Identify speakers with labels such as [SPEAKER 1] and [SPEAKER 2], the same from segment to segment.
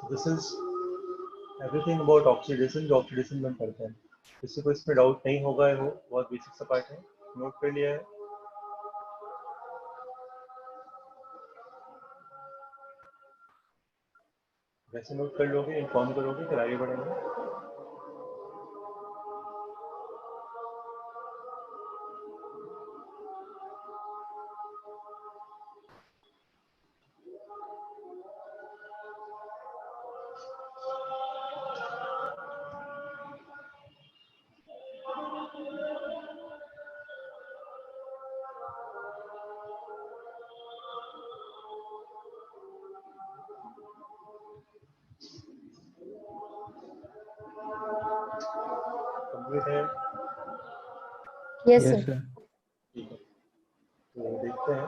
[SPEAKER 1] This is everything about oxidation जो oxidation में हम पढ़ते हैं। किसी को इसमें डाउट नहीं होगा, वो बहुत बेसिक सा पार्ट है, नोट कर लिया है। वैसे नोट कर लोगे, इन्फॉर्म करोगे, फिर आगे बढ़ेंगे। कंप्लीट है?
[SPEAKER 2] Yes
[SPEAKER 3] yes
[SPEAKER 2] sir.
[SPEAKER 3] सर।
[SPEAKER 1] ठीक है, तो देखते हैं।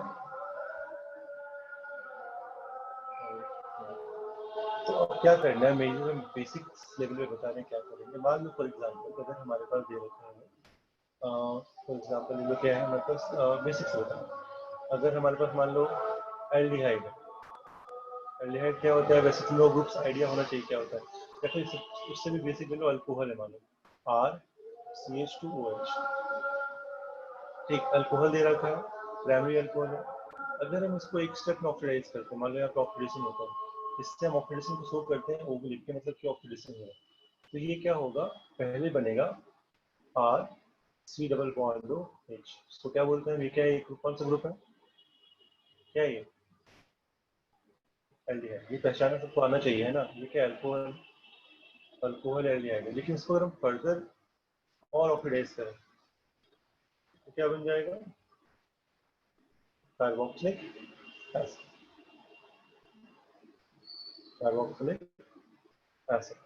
[SPEAKER 1] तो अब क्या करना है, मेजर हम बेसिक लेवल पे बता रहे हैं क्या करेंगे। मान लो फॉर एग्जांपल अगर हमारे पास दे रखा है, फॉर एग्जांपल ये क्या है हमारे पास, बेसिक्स बताओ। अगर हमारे पास मान लो एल्डिहाइड है, एल्डिहाइड क्या होता है, वैसे लो ग्रुप्स आइडिया होना चाहिए क्या होता है, या फिर उससे भी बेसिक ले लो, अल्कोहल है मान लो RCH2OH। ठीक, अल्कोहल दे रखा है, प्राइमरी अल्कोहल है। अगर हम इसको एक स्टेप में ऑक्सीडाइज करते हैं, मान लो यहाँ पे ऑक्सीडेशन होता है, इससे हम ऑक्सीडेशन को शो करते हैं O लिख के, मतलब कि ऑक्सीडेशन है। तो ये क्या होगा, पहले बनेगा R C double bond OH। इसको क्या बोलते हैं, ये क्या है, कौन सा ग्रुप है, क्या है ये, एल्डिहाइड। ये पहचाना सबको आना चाहिए है ना, ये क्या अल्कोहल, अल्कोहल एल्डिहाइड है। लेकिन इसको अगर हम फर्दर और ऑक्सीडाइज करें तो क्या बन जाएगा, कार्बोक्सिलिक एसिड, कार्बोक्सिलिक एसिड।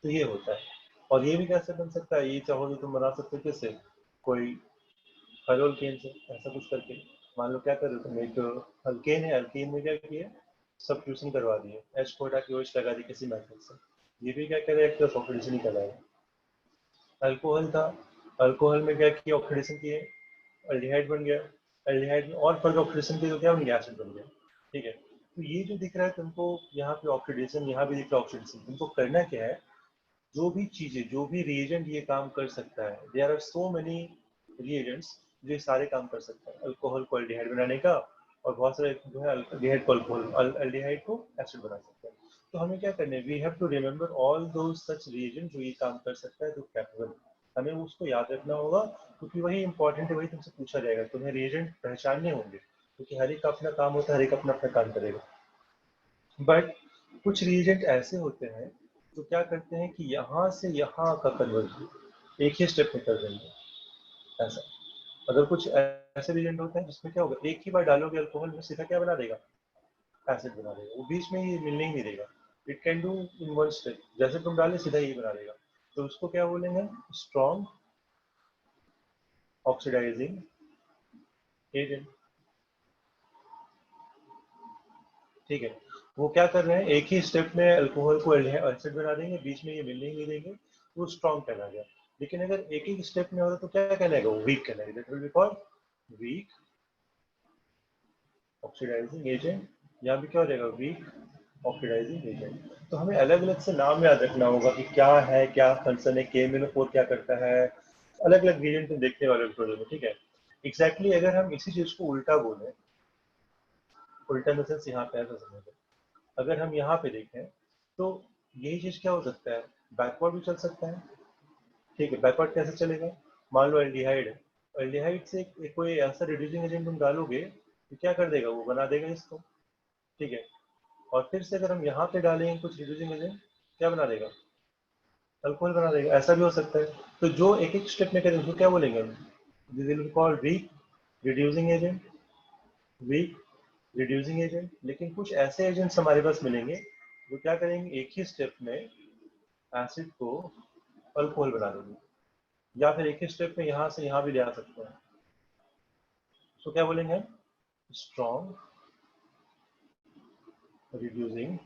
[SPEAKER 1] तो ये होता है। और ये भी कैसे बन सकता है, ये चाहो तो तुम बना सकते हो कैसे, कोई हेलोल्केन से, ऐसा कुछ करके। मान लो क्या कर रहे हो तुम, एक अल्केन है, अल्केन में क्या किया, सब्स्टिट्यूशन करवा दिए, H को हटा के OH लगा दी किसी मेथड से, ये भी क्या करेगा, एक तरफ ऑक्सीडेशन ही कराएगा। अल्कोहल था, अल्कोहल में क्या किया, ऑक्सीडेशन किए, एल्डिहाइड बन गया, एल्डिहाइड में और फर्दर ऑक्सीडेशन किया तो क्या बन गया, एसिड बन गया। ठीक है, तो ये जो दिख रहा है तुमको यहाँ पे ऑक्सीडेशन, यहाँ भी दिख रहा है ऑक्सीडेशन, तुमको करना क्या है, जो भी चीजें, जो भी रिएजेंट ये काम कर सकता है, there are so many reagents जो ये सारे काम कर सकता है, अल्कोहल को एल्डिहाइड बनाने का, और बहुत सारे जो है एल्डिहाइड को अल्कोहल, एल्डिहाइड को एसिड बना सकते हैं। तो हमें क्या करना है, we have to remember all those such reagent जो ये काम कर सकता है, जो कैपेबल, हमें उसको याद रखना होगा, क्योंकि वही इंपॉर्टेंट है, वही तुमसे पूछा जाएगा, तुम्हें रिएजेंट पहचानने होंगे, क्योंकि हर एक का अपना काम होता है, हर एक अपना अपना काम करेगा। बट कुछ रिएजेंट ऐसे होते हैं तो क्या करते हैं कि यहाँ से यहाँ का कन्वर्जन एक ही स्टेप में कर देंगे, ऐसा। अगर कुछ ऐसे रिएजेंट होते हैं जिसमें क्या होगा, एक ही बार डालोगे अल्कोहल में, सीधा क्या बना देगा, एसिड बना देगा, वो बीच में ही मिलने ही नहीं देगा। It can do in one step, जैसे तुम डाले सीधा ही बना देगा। तो उसको क्या बोलेंगे, स्ट्रॉन्ग ऑक्सीडाइजिंग एजेंट। ठीक है, वो क्या कर रहे हैं, एक ही स्टेप में अल्कोहल को एसिड बना देंगे, बीच में ये मिलने ही नहीं देंगे, वो स्ट्रॉन्ग कहला गया। लेकिन अगर एक ही स्टेप में हो तो क्या कहलाएगा, वो वीक कहलाएगा, that will be called weak oxidising agent. यहाँ भी क्या हो जाएगा, वीक ऑक्सीडाइजिंग एजेंट। तो हमें अलग अलग से नाम याद रखना होगा कि क्या है, क्या फंक्शन है, KMnO4 क्या करता है, अलग अलग वेरिएंट तुम देखने वाले हो में। ठीक है, एग्जैक्टली अगर हम इसी चीज को उल्टा बोले, उल्टा इन द सेंस यहाँ पे ऐसा समझो, अगर हम यहाँ पे देखें तो यही चीज क्या हो सकता है, बैकवर्ड भी चल सकता है। ठीक है, बैकवर्ड कैसे चलेगा, मान लो एल्डिहाइड है, एल्डिहाइड से कोई ऐसा रिड्यूसिंग एजेंट तुम डालोगे तो क्या कर देगा, वो बना देगा इसको। ठीक है, और फिर से अगर हम यहाँ पे डालेंगे कुछ रिड्यूसिंग एजेंट, क्या बना देगा, अल्कोहल बना देगा। ऐसा भी हो सकता है। तो जो एक एक स्टेप में करेंगे उसको क्या बोलेंगे हम, this will be called weak reducing agent, weak reducing agent. लेकिन कुछ ऐसे एजेंट्स हमारे पास मिलेंगे जो क्या करेंगे, एक ही स्टेप में एसिड को अल्कोहल बना देंगे, या फिर एक ही स्टेप में यहाँ से यहाँ भी ले आ सकते हैं। तो क्या बोलेंगे हम, स्ट्रॉन्ग रिड्यूसिंग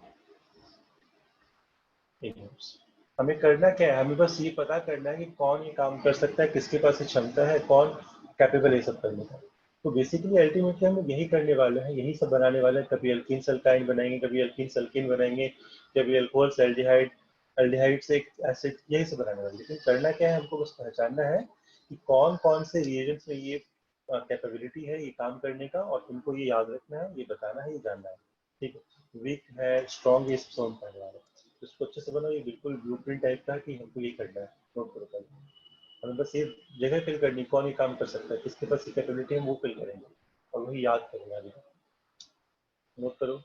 [SPEAKER 1] एजेंट्स। हमें करना क्या है, हमें बस ये पता करना है कि कौन ये काम कर सकता है, किसके पास ये क्षमता है, कौन कैपेबल है सब करने का। तो बेसिकली अल्टीमेटली हम यही करने वाले हैं, यही सब बनाने वाले हैं। कभी अल्कीन सल्काइन बनाएंगे, कभी अल्कीन सल्कीन बनाएंगे, कभी अल्कोहल से एल्डिहाइड, एल्डिहाइड से एक एसिड, यही सब बनाने वाले। लेकिन करना क्या है, हमको बस पहचानना है कि कौन कौन से रिएजेंट्स में ये कैपेबिलिटी है ये काम करने का, और तुमको ये याद रखना है, ये बताना है, ये जानना है। ठीक है, वीक है स्ट्रॉन्ग, ये सब हम पढ़ने वाले हैं। तो इसको अच्छे से बनाओ, ये बिल्कुल ब्लूप्रिंट टाइप का कि हमको ये करना है। नोट करो पहले, हमें बस ये जगह फिल करनी, कौन ये काम कर सकता है, किसके पास ये कैपेबिलिटी है, वो फिल करेंगे और वही याद करेंगे आगे। नोट करो।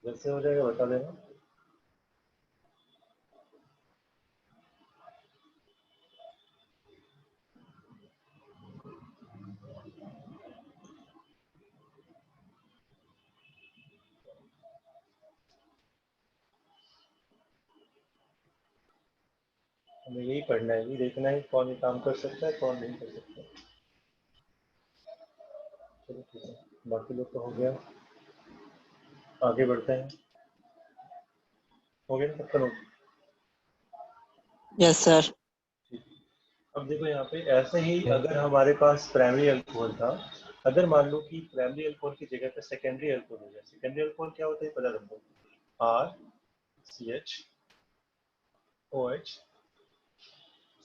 [SPEAKER 1] जैसे हो जाएगा बता देना। हमें यही पढ़ना है, यही देखना है कौन ये काम कर सकता है, कौन नहीं कर सकता। चलो ठीक है, बाकी लोग तो हो गया, आगे बढ़ते हैं। हो गया ना सबका नोट?
[SPEAKER 3] Yes sir.
[SPEAKER 1] अब देखो यहाँ पे ऐसे ही, अगर हमारे पास प्राइमरी अल्कोहल था, अगर मान लो कि प्राइमरी अल्कोहल की जगह पे सेकेंडरी अल्कोहल हो जाए। सेकेंडरी अल्कोहल क्या होता है पता तुमको? R C H O H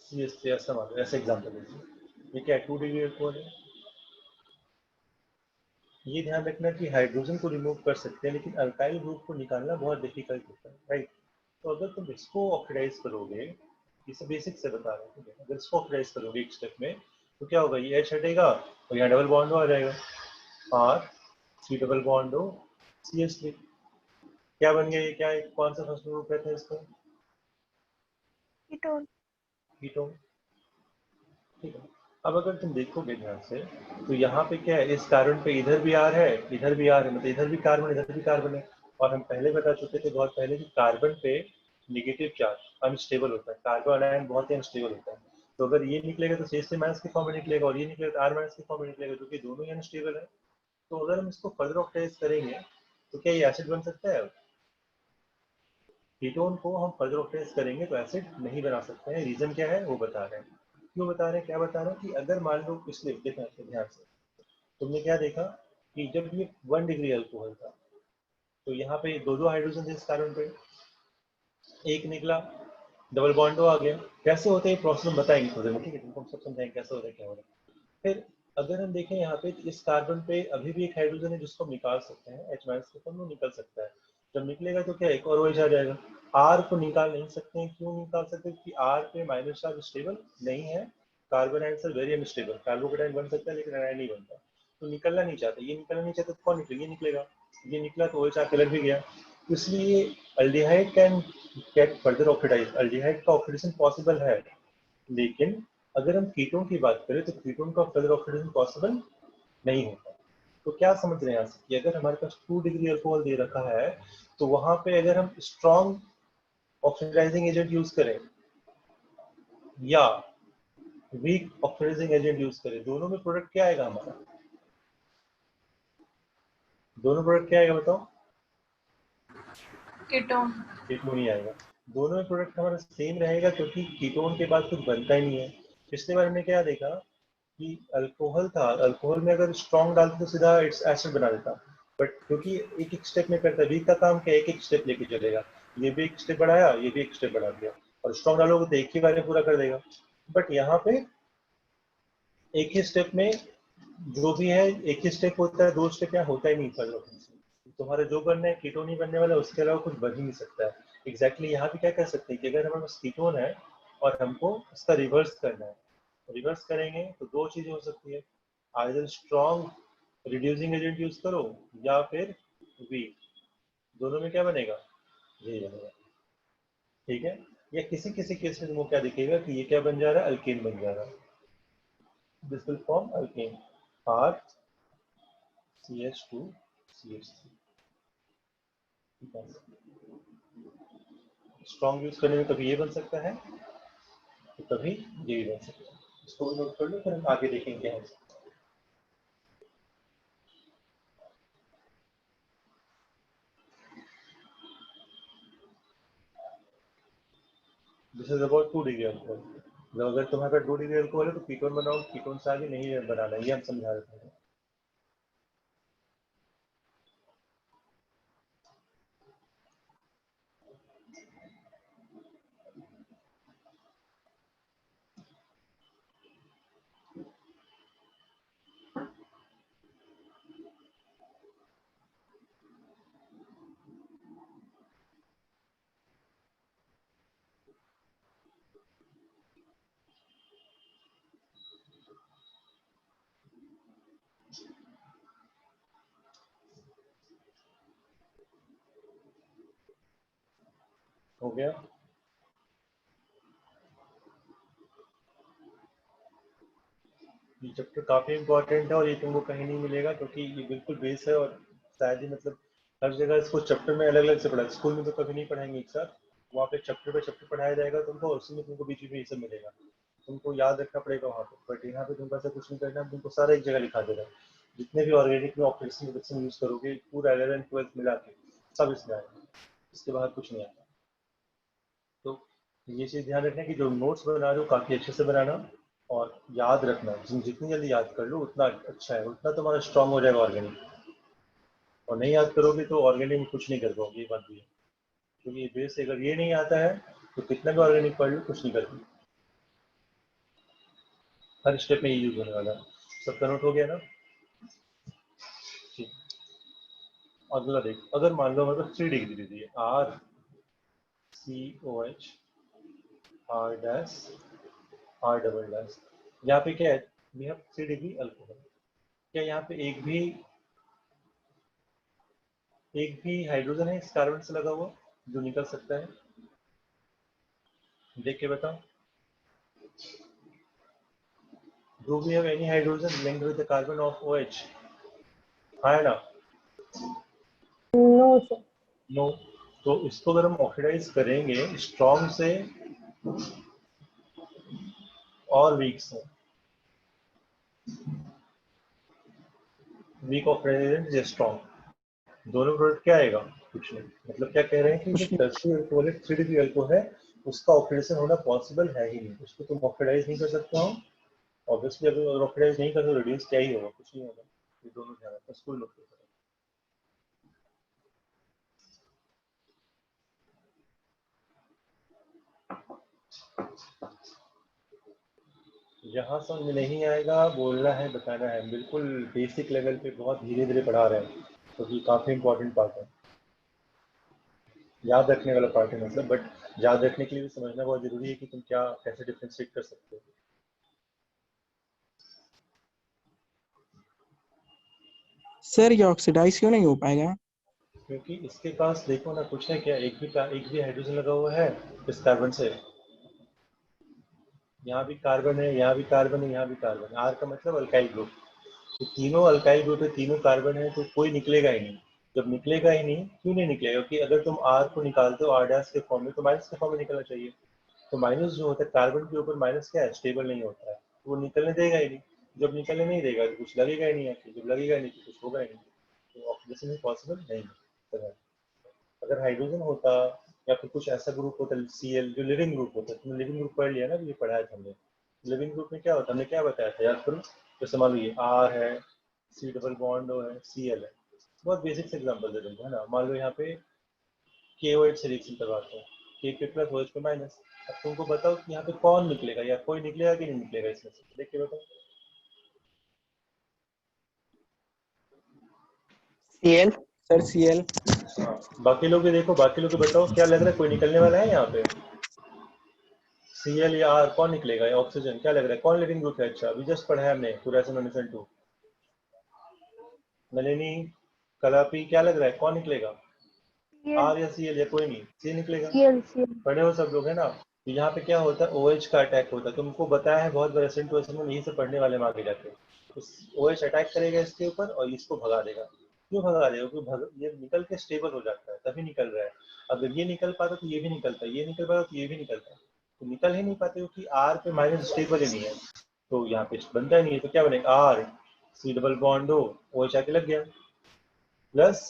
[SPEAKER 1] C S C, ऐसा मान लो, ऐसे एग्जाम्पल लीजिए। ये क्या 2 डिग्री अल्कोहल है। ये ध्यान रखना कि हाइड्रोजन को रिमूव कर सकते हैं, लेकिन अल्काइल ग्रुप को निकालना बहुत डिफिकल्ट होता है, राइट? तो अगर तुम इसको ऑक्सीडाइज करोगे, इसे बेसिक से बता रहे हैं, अगर इसको ऑक्सीडाइज करोगे एक स्टेप में, तो क्या होगा, ये एच हटेगा और यहाँ डबल बॉन्ड आ जाएगा, आर सी डबल बॉन्ड हो सी एस थ्री। क्या बन गया ये, क्या है, कौन सा फंक्शनल ग्रुप कहते हैं इसको?
[SPEAKER 2] कीटोन।
[SPEAKER 1] कीटोन। ठीक है, अब अगर तुम देखोगे ध्यान से, तो यहाँ पे क्या है, इस कार्बन पे इधर भी आर है, इधर भी आर है, मतलब इधर भी कार्बन, इधर भी कार्बन है। और हम पहले बता चुके थे बहुत पहले कि कार्बन पे निगेटिव चार्ज अनस्टेबल होता है, कार्बन आयन बहुत ही अनस्टेबल होता है। तो अगर ये निकलेगा तो CH3 माइनस के फॉर्म में निकलेगा, और ये निकलेगा तो R माइनस के फॉर्म में निकलेगा, जो कि दोनों ही अनस्टेबल है। तो अगर हम इसको फर्दर ऑक्सीडाइज करेंगे तो क्या ये एसिड बन सकता है? कीटोन को हम फर्दर ऑक्सीडाइज करेंगे तो एसिड नहीं बना सकते हैं। रीजन क्या है वो बता रहे हैं। क्यों बता रहे हैं, क्या बता रहे हैं कि अगर मान लो, इसलिए देखना ध्यान से, तुमने क्या देखा कि जब ये 1 डिग्री अल्कोहल था, तो यहाँ पे दो दो हाइड्रोजन थे इस कार्बन पे, एक निकला, डबल बॉन्ड आ गया। कैसे होता है ये प्रोसेस हम बताएंगे थोड़े में, ठीक है? तुमको सब समझाएंगे कैसे होता है, क्या हो रहा है। फिर अगर हम देखें यहाँ पे, तो इस कार्बन पे अभी भी एक हाइड्रोजन है जिसको हम निकाल सकते हैं, H माइनस के फॉर्म में निकल सकता है। जब निकलेगा तो क्या एक और OH आ जाएगा। R को निकाल नहीं सकते हैं, क्यों निकाल सकते? क्योंकि R पे माइनस चार्ज स्टेबल नहीं है, carbon ion very unstable, carbocation बन सकता है लेकिन एनायन नहीं बनता। तो निकलना नहीं चाहता, ये निकलना नहीं चाहता तो कौन निकलेगा? ये निकलेगा। ये निकला तो OH कलर भी गया। इसलिए aldehyde can get further oxidise, aldehyde का ऑक्सीडेशन पॉसिबल है। लेकिन अगर हम कीटोन की बात करें तो कीटोन का फर्दर ऑक्सीडेशन पॉसिबल नहीं होता। तो क्या समझ रहे हैं यहाँ से कि अगर हमारे पास 2 डिग्री अल्कोहल दे रखा है, तो वहां पे अगर हम स्ट्रॉन्ग ऑक्सीडाइजिंग एजेंट यूज करें या वीक ऑक्सीडाइजिंग एजेंट यूज करें, दोनों में प्रोडक्ट क्या आएगा हमारा? दोनों प्रोडक्ट क्या आएगा बताओ?
[SPEAKER 2] कीटोन।
[SPEAKER 1] कीटोन ही आएगा। दोनों में प्रोडक्ट हमारा सेम रहेगा, क्योंकि कीटोन के बाद कुछ बनता ही नहीं है। पिछले बार हमने क्या देखा कि अल्कोहल था, अल्कोहल में अगर स्ट्रॉन्ग डालते तो सीधा इट्स एसिड बना देता, बट क्योंकि एक एक स्टेप में करता है, वीक का काम क्या, एक एक स्टेप लेके चलेगा। ये भी एक स्टेप बढ़ाया, ये भी एक स्टेप बढ़ा दिया। और स्ट्रॉन्ग डालोगे तो एक ही बार में पूरा कर देगा। बट यहाँ पे एक ही स्टेप में जो भी है, एक ही स्टेप होता है, 2 स्टेप यहाँ होता ही नहीं फर्स्ट। तुम्हारे जो बनना है कीटोन ही बनने वाला है, उसके अलावा कुछ बन ही नहीं सकता है। एग्जैक्टली यहाँ पे क्या कर सकते हैं कि अगर हमारे पास कीटोन है और हमको इसका रिवर्स करना है, रिवर्स करेंगे तो 2 चीजें हो सकती है, either strong reducing agent use करो या फिर वीक। दोनों में क्या बनेगा, यही बनेगा। ठीक है, या किसी किसी केस में तुमको क्या दिखेगा कि ये क्या बन जा रहा है, अल्केन बन जा रहा है। This will form alkane, R CH2 CH3। Strong use करने में कभी ये बन सकता है तो कभी ये भी बन सकता है। इसको नोट कर लो, फिर हम आगे देखेंगे क्या है। This is about 2 degree alcohol. जब अगर तुम्हारे पास 2 डिग्री अल्कोहल है तो कीटोन बनाओ, कीटोन से आगे नहीं बनाना, ये हम समझा देते हैं। हो गया। ये चैप्टर काफी इंपॉर्टेंट है और ये तुमको कहीं नहीं मिलेगा क्योंकि ये बिल्कुल बेस है, और शायद ही मतलब हर जगह इसको चैप्टर में अलग अलग से पढ़ा, स्कूल में तो कभी नहीं पढ़ाएंगे एक साथ। वहाँ पे चैप्टर पे चैप्टर पढ़ाया जाएगा तुमको, और उसी में तुमको बीच में ये सब मिलेगा, तुमको याद रखना पड़ेगा वहाँ पे। बट यहाँ पे तुमको ऐसा कुछ नहीं करना, तुमको सारा एक जगह लिखा देगा। जितने भी ऑर्गेनिक में ऑपरेशन रिडक्शन यूज करोगे पूरा 11th 12th मिला के सब इसमें आएगा, इसके बाद कुछ नहीं आता। तो ये चीज ध्यान रखना कि जो नोट्स बना रहे हो काफी अच्छे से बनाना, और याद रखना, जितनी जल्दी याद कर लो उतना अच्छा है, उतना तुम्हारा स्ट्रांग हो जाएगा ऑर्गेनिक। और नहीं याद करोगे तो ऑर्गेनिक में कुछ नहीं कर पाओगे, ये बात भी है। क्योंकि ये बेस अगर ये नहीं आता है तो कितना भी ऑर्गेनिक पढ़ लो कुछ नहीं कर पाओगे। हर स्टेप में ये यूज होने वाला है। सबका नोट हो गया ना? ठीक। अगला देख, अगर मान लो हमारे पास 3 डिग्री दे दी है, R COH R dash R double dash. यहाँ पे क्या है, वी हैव 3 डिग्री अल्कोहल। क्या यहाँ पे एक भी हाइड्रोजन है इस कार्बन से लगा हुआ जो निकल सकता है? देख के बताओ। Do we have any hydrogen linked with the carbon of OH? हाँ है ना?
[SPEAKER 2] No sir.
[SPEAKER 1] नो। तो इसको अगर हम ऑक्सीडाइज करेंगे स्ट्रॉन्ग से और वीक से, वीक ऑक्सीडाइज या स्ट्रॉन्ग, दोनों प्रोडक्ट क्या आएगा? कुछ नहीं। मतलब क्या कह रहे हैं कि जो टर्शियरी अल्कोहल 3 डिग्री अल्कोहल है उसका ऑक्सीडेशन होना पॉसिबल है ही नहीं, उसको तुम ऑक्सीडाइज नहीं कर सकते हो। ऑब्वियसली अगर ऑक्सीडाइज नहीं कर तो रिड्यूस क्या ही होगा, कुछ नहीं होगा। ये दोनों ध्यान रखना, स्कूल नोट करो। जहाँ समझ में नहीं आएगा बोलना है, बताना है। बिल्कुल बेसिक लेवल पे बहुत धीरे धीरे पढ़ा रहे हैं, तो ये काफी इंपॉर्टेंट पार्ट है, याद रखने वाला पार्ट है मतलब। बट याद रखने के लिए भी समझना बहुत जरूरी है कि तुम क्या कैसे डिफ्रेंशिएट कर सकते हो।
[SPEAKER 3] सर ये ऑक्सीडाइज क्यों नहीं हो पाएगा?
[SPEAKER 1] क्योंकि इसके पास देखो ना, कुछ है क्या, एक भी हाइड्रोजन लगा हुआ है इस कार्बन से। यहाँ भी कार्बन है, यहाँ भी कार्बन है, यहाँ भी कार्बन है। आर का मतलब अल्काइल ग्रुप। तो तीनों अल्काइल ग्रुप है, तीनों कार्बन है, तो कोई निकलेगा ही नहीं। जब निकलेगा ही नहीं, क्यों नहीं निकलेगा? क्योंकि अगर तुम आर को निकालते हो आर डैश के फॉर्म में तो माइनस के फॉर्म में निकलना चाहिए। तो माइनस जो होता है कार्बन के ऊपर, माइनस क्या है, स्टेबल नहीं होता है, तो वो निकलने देगा ही नहीं। जब निकलने नहीं देगा तो कुछ लगेगा ही नहीं आके, जब लगेगा ही नहीं तो कुछ होगा ही नहीं। तो ऑक्सीडेशन पॉसिबल नहीं है। अगर हाइड्रोजन होता या फिर कुछ ऐसा ग्रुप होता Cl जो लिविंग ग्रुप होता है, तुमने लिविंग ग्रुप पढ़ लिया ना, ये पढ़ाया था हमने। लिविंग ग्रुप में क्या होता है, हमने क्या बताया था याद करो। जैसे मान लो ये R है, C डबल बॉन्ड O है, Cl है। बहुत बेसिक से एग्जांपल दे दूंगा, है ना। मान लो यहाँ पे KOH से रिएक्शन करवाते हैं, K पे प्लस OH पे माइनस, अब तुमको बताओ कि यहाँ पे कौन निकलेगा या कोई निकलेगा कि नहीं निकलेगा इसमें से, देख के बताओ।
[SPEAKER 3] Cl sir Cl।
[SPEAKER 1] हाँ, बाकी लोग भी देखो, बाकी लोग भी बताओ क्या लग रहा है, कोई निकलने वाला है यहाँ पे? Cl या R कौन निकलेगा, या ऑक्सीजन, क्या लग रहा है कौन लिविंग ग्रुप है? अच्छा अभी जस्ट पढ़ा है हमने फ्लोरेसेंट 2। नलिनी, कलापी, क्या लग रहा है कौन निकलेगा?
[SPEAKER 2] Cl,
[SPEAKER 1] R या Cl या कोई नहीं, C निकलेगा।
[SPEAKER 2] Cl.
[SPEAKER 1] पढ़े हो सब लोग है ना? तो यहाँ पे क्या होता है, OH का अटैक होता है, तुमको बताया है बहुत बार, एसेंट टू एसेंट में यही से पढ़ने वाले में आगे जाके। उस OH अटैक करेगा इसके ऊपर और इसको भगा देगा। क्यों भगा देगा? क्योंकि ये निकल के स्टेबल हो जाता है, तभी निकल रहा है। अगर ये निकल पाता तो ये भी निकलता, ये निकल पाता तो ये भी निकलता, तो निकल ही नहीं पाते क्योंकि R पे माइनस स्टेबल ही नहीं है, तो यहाँ पे बनता ही नहीं है। तो क्या बनेगा, R C double bond O, OH आके लग गया, प्लस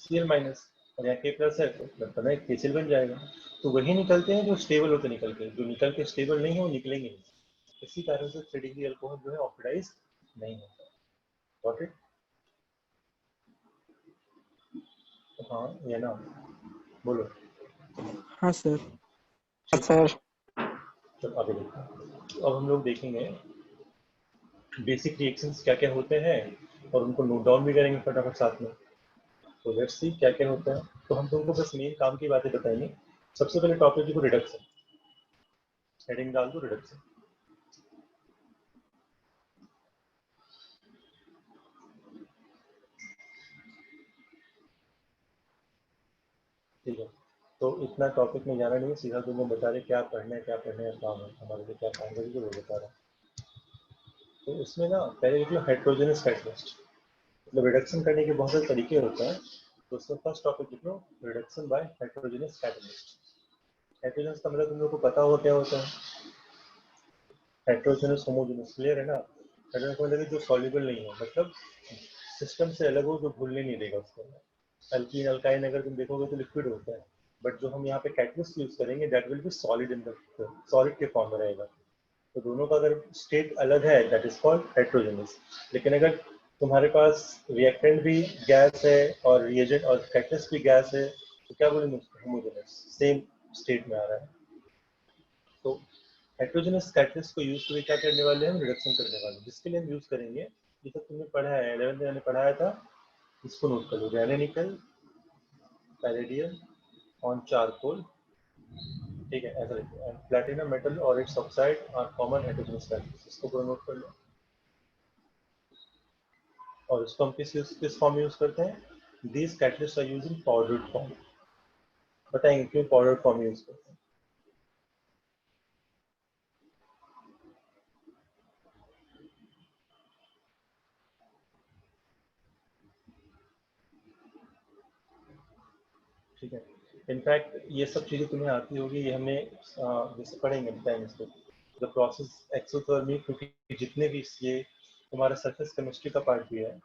[SPEAKER 1] Cl माइनस, और यहाँ K प्लस है तो मतलब है KCl बन जाएगा। तो वही निकलते हैं जो स्टेबल होते निकल के, जो निकल के स्टेबल नहीं है वो निकलेंगे नहीं। इसी कारण से 3 डिग्री अल्कोहल जो है ऑक्सीडाइज नहीं होता। Got it? हाँ या ना, बोलो।
[SPEAKER 3] हाँ सर।
[SPEAKER 1] ठीक है, चलो आगे देखते हैं। तो अब हम लोग देखेंगे बेसिक रिएक्शंस क्या क्या होते हैं और उनको नोट डाउन भी करेंगे फटाफट साथ में। तो लेट्स सी क्या क्या होता है। तो हम तुमको बस मेन काम की बातें बताएंगे। सबसे पहले टॉपिक देखो, रिडक्शन। हेडिंग डाल दो रिडक्शन। ठीक है, तो इतना टॉपिक में जाना नहीं है, सीधा तुमको बता रहे क्या पढ़ना है, क्या पढ़ने का काम है हमारे लिए, क्या काम करेंगे वो बता रहा है। तो इसमें ना पहले देख लो हेट्रोजेनस कैटलिस्ट, मतलब रिडक्शन करने के बहुत सारे तरीके होते हैं। तो उसमें फर्स्ट टॉपिक लिख लो, reduction by heterogeneous catalyst. Heterogeneous का मतलब तुम लोग को पता होगा क्या होता है? हेट्रोजेनस होमोजेनस, क्लियर है ना? हेट्रोजेनस का मतलब जो सॉल्युबल नहीं है, मतलब सिस्टम से अलग हो, जो भूलने नहीं देगा उसको। अल्कीन अल्काइन अगर तुम देखोगे तो लिक्विड होता है, बट जो हम यहाँ पे कैटलिस्ट यूज करेंगे that will B solid, in the solid के फॉर्म में रहेगा। तो दोनों का अगर स्टेट अलग है दैट इज कॉल्ड हेट्रोजेनस। लेकिन अगर तुम्हारे पास रिएक्टेंट भी गैस है और रिएजेंट और कैटलिस्ट भी गैस है तो क्या बोलेंगे उसको, होमोजेनस, सेम स्टेट में आ रहा है। तो हेट्रोजेनस कैटलिस्ट को यूज करके क्या करने वाले हैं, रिडक्शन करने वाले हैं, जिसके लिए हम यूज करेंगे, ये सब तुमने पढ़ा है 11th में, मैंने पढ़ाया था, इसको नोट कर लो। रैनेनिकल, पैलेडियम ऑन चारकोल, ठीक है, ऐसा लिखो। एंड प्लैटिनम मेटल और its oxide are common heterogeneous catalyst, इसको पूरा नोट कर लो। और इसको हम किस फॉर्म में यूज करते हैं? These catalyst are use in powdered form. बताएंगे क्यों पाउडर्ड फॉर्म यूज करते हैं? ठीक है, इनफैक्ट ये सब चीजें तुम्हें आती होगी, ये हमने जैसे पढ़ेंगे बताएंगे इसको, द प्रोसेस एक्सोथर्मिक, क्योंकि जितने भी ये तुम्हारा सरफेस केमिस्ट्री का पार्ट भी है,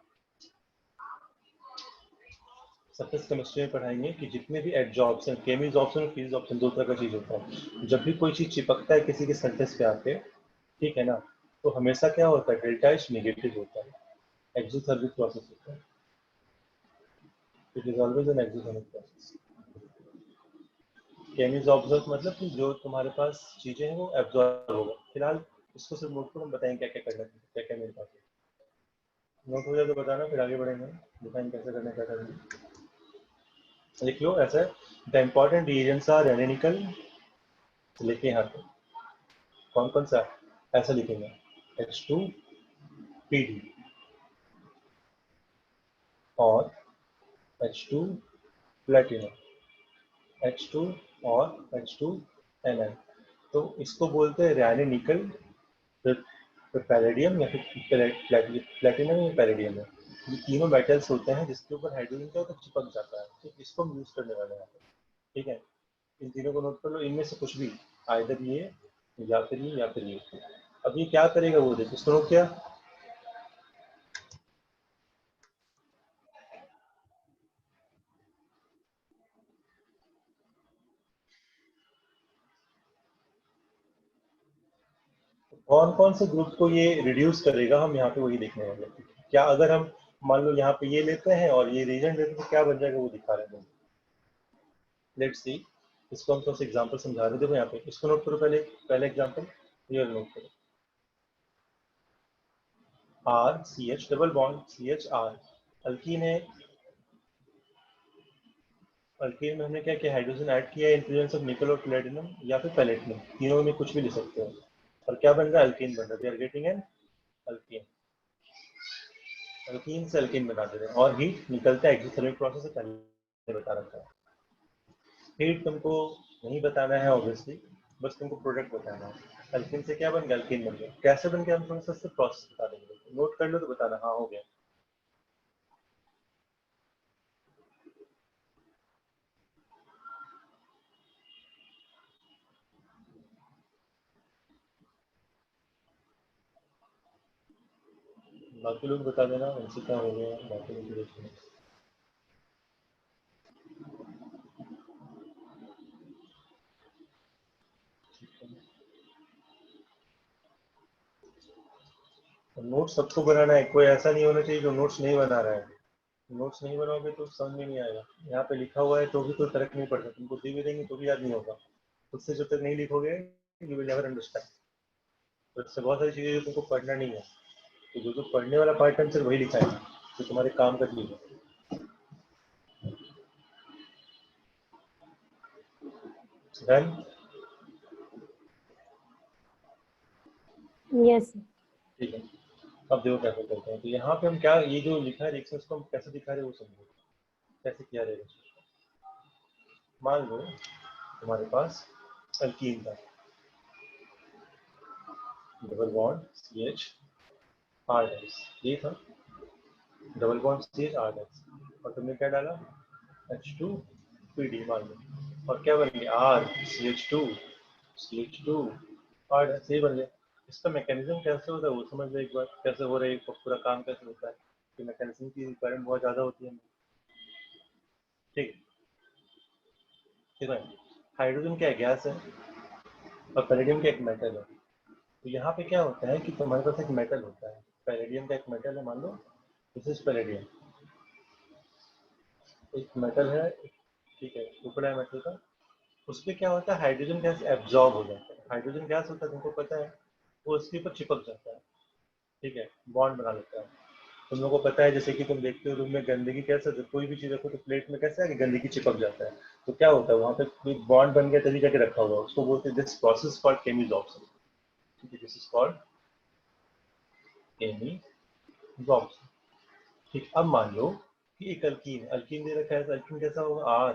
[SPEAKER 1] सरफेस केमिस्ट्री में पढ़ाएंगे कि जितने भी एडजॉर्प्शन, केमिजॉर्प्शन और फिजिजॉर्प्शन, दो तरह का चीज होता है। जब भी कोई चीज चिपकता है किसी के सरफेस पे आके, ठीक है ना, तो हमेशा क्या होता है, डेल्टा एच नेगेटिव होता है, एक्सोथर्मिक प्रोसेस होता है। It is always an exothermic process. केमीज ऑब्जर्व मतलब कि जो तुम्हारे पास चीजें हैं वो एब्जॉर्ब होगा। फिलहाल इसको सिर्फ नोट करो, हम बताएंगे क्या क्या करना है, क्या क्या मेरे पास है। नोट हो जाए तो बताना, फिर आगे बढ़ेंगे, बताएंगे कैसे करना है, क्या करना है। लिख लो ऐसे, द इम्पोर्टेंट रिएजेंट्स आर रैनेनिकल, लिखे यहाँ पे कौन कौन सा, ऐसा लिखेंगे H2PD और H2 प्लेटिनम, H2 और H2Nl। तो इसको बोलते हैं रैनेनिकल, फिर पैलेडियम या फिर प्लेटिनम या पैलेडियम है। ये तीनों मेटल्स होते हैं जिसके ऊपर हाइड्रोजन क्या होता है, चिपक जाता है। तो इसको हम यूज करने वाले हैं यहाँ पे, ठीक है। इन तीनों को नोट कर लो, इनमें से कुछ भी, आइदर ये या फिर ये या फिर ये। अब ये क्या करेगा वो देखो, इसको नोट किया। कौन कौन से ग्रुप को ये रिड्यूस करेगा, हम यहाँ पे वही देखने वाले हैं। क्या अगर हम मान लो यहाँ पे ये लेते हैं और ये रीजन लेते हैं तो क्या बन जाएगा वो दिखा रहे हैं। लेट्स सी, इसको हम थोड़ा सा एग्जाम्पल समझा रहे थे। देखो यहाँ पे इसको नोट करो, पहले एग्जाम्पल ये नोट करो, R C H double bond C H R, alkene है। अल्कीन में हमने क्या किया, हाइड्रोजन ऐड किया इन प्रेजेंस ऑफ निकल और प्लेटिनम या फिर पैलेटिनम, तीनों में कुछ भी ले सकते हो। और क्या बन रहा है, अल्कीन बन रहा है। We are getting an alkene, alkene से अल्कीन बना दे रहे हैं। और हीट निकलता है एक्सोथर्मिक प्रोसेस से, पहले बता रखा है। हीट तुमको नहीं बताना है ऑब्वियसली, बस तुमको प्रोडक्ट बताना है। अल्कीन से क्या बन गया, अल्कीन बन गया। कैसे बन गया हम थोड़ा सा प्रोसेस बता देंगे, नोट कर लो तो बताना हाँ हो गया। बाकी लोग बता देना उनसे क्या हो गया, बाकी लोग देखना। नोट्स सबको बनाना है, कोई ऐसा नहीं होना चाहिए जो नोट्स नहीं बना रहा है। नोट्स नहीं बनाओगे तो समझ में नहीं आएगा। यहाँ पे लिखा हुआ है तो भी कोई फर्क नहीं पड़ता, तुमको दी भी देंगे तो भी याद नहीं होगा। खुद से जब तक नहीं लिखोगे यू विल नेवर अंडरस्टैंड। तो इससे बहुत सारी चीजें जो तुमको पढ़ना नहीं है, तो जो पढ़ने वाला पार्ट है सिर्फ वही लिखा है जो तुम्हारे काम का चीज है। डन।
[SPEAKER 2] यस
[SPEAKER 1] ठीक है, अब देखो कैसे करते हैं। तो यहाँ पे हम क्या, ये जो लिखा है रिएक्शन को हम कैसे दिखा रहे हैं वो समझो, कैसे किया रहेगा। मान लो तुम्हारे पास अल्कीन था, double bond C H R dash, ये था double bond C H R dash, और तुमने क्या डाला H2 PD मान लो, और क्या बन गया आर CH2 आर डैश, ये बन गया। इसका मैकेनिज्म कैसे होता है वो समझ लो एक बार, कैसे हो रहा है पूरा काम, कैसे होता है। कि मैकेनिज्म की रिक्वायरमेंट बहुत ज़्यादा होती है। ठीक है, हाइड्रोजन क्या है, गैस है, और पैलेडियम का एक मेटल है। तो यहाँ पे क्या होता है कि तुम्हारे पास एक मेटल होता है, पैलेडियम का एक मेटल है, मान लो दिस इज पैलेडियम, एक मेटल है, ठीक है, टुकड़ा है मेटल का। उस पर क्या होता है, हाइड्रोजन गैस एब्जॉर्ब हो जाता है। हाइड्रोजन गैस होता है तुमको पता है, वो उसके ऊपर चिपक जाता है, ठीक है, बॉन्ड बना लेता है। तुम लोगों को पता है, जैसे कि तुम देखते हो रूम में गंदगी कैसे, कोई भी चीज़ रखो तो प्लेट में कैसे है कि गंदगी चिपक जाता है। तो क्या होता है, वहाँ पे कोई बॉन्ड बन गया तभी जाके रखा हुआ, उसको बोलते हैं दिस प्रोसेस कॉल्ड केमिजॉर्प्शन। ठीक है, दिस इज कॉल्ड केमिजॉर्प्शन। ठीक, अब मान लो कि एक अल्कीन, अल्कीन दे रखा है, तो अल्कीन कैसा होगा, आर।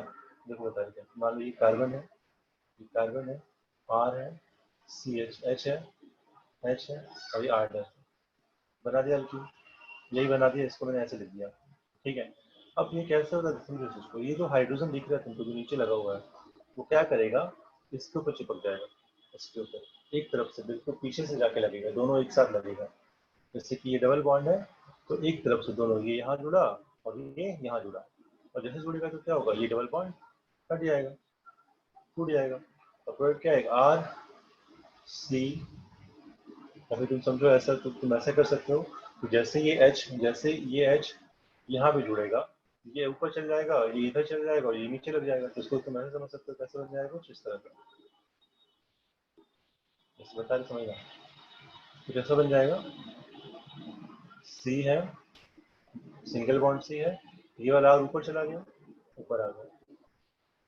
[SPEAKER 1] देखो बता रहे, मान लो ये कार्बन है, ये कार्बन है, आर है, सी एच, एच है, एच है, और ये आर है। बना दिया अल्कीन, यही बना दिया, इसको मैंने ऐसे लिख दिया। ठीक है, अब ये कैसे होता है समझो इसको। ये जो हाइड्रोजन दिख रहा है तुमको जो नीचे लगा हुआ है, वो क्या करेगा, इसके ऊपर चिपक जाएगा, इसके ऊपर एक तरफ से, बिल्कुल पीछे से जाके लगेगा, दोनों एक साथ लगेगा। जैसे कि ये डबल बॉन्ड है, तो एक तरफ से दोनों, ये यहाँ जुड़ा और ये यहाँ जुड़ा, और जैसे जुड़ेगा तो क्या होगा, ये डबल बॉन्ड कट जाएगा, टूट जाएगा। और प्रोडक्ट क्या है, आर सी। अभी तुम समझो ऐसा, तो तुम ऐसा कर सकते हो कि जैसे ये एच यहाँ भी जुड़ेगा, ये ऊपर चल जाएगा, ये इधर चल जाएगा और ये नीचे लग जाएगा। तो इसको तुम ऐसे समझ सकते हो, कैसे बन जाएगा कुछ इस तरह का, जैसे बता रहे समझना। तो कैसा बन जाएगा, सी है, सिंगल बॉन्ड सी है, ये वाला आर ऊपर चला गया, ऊपर आ गया,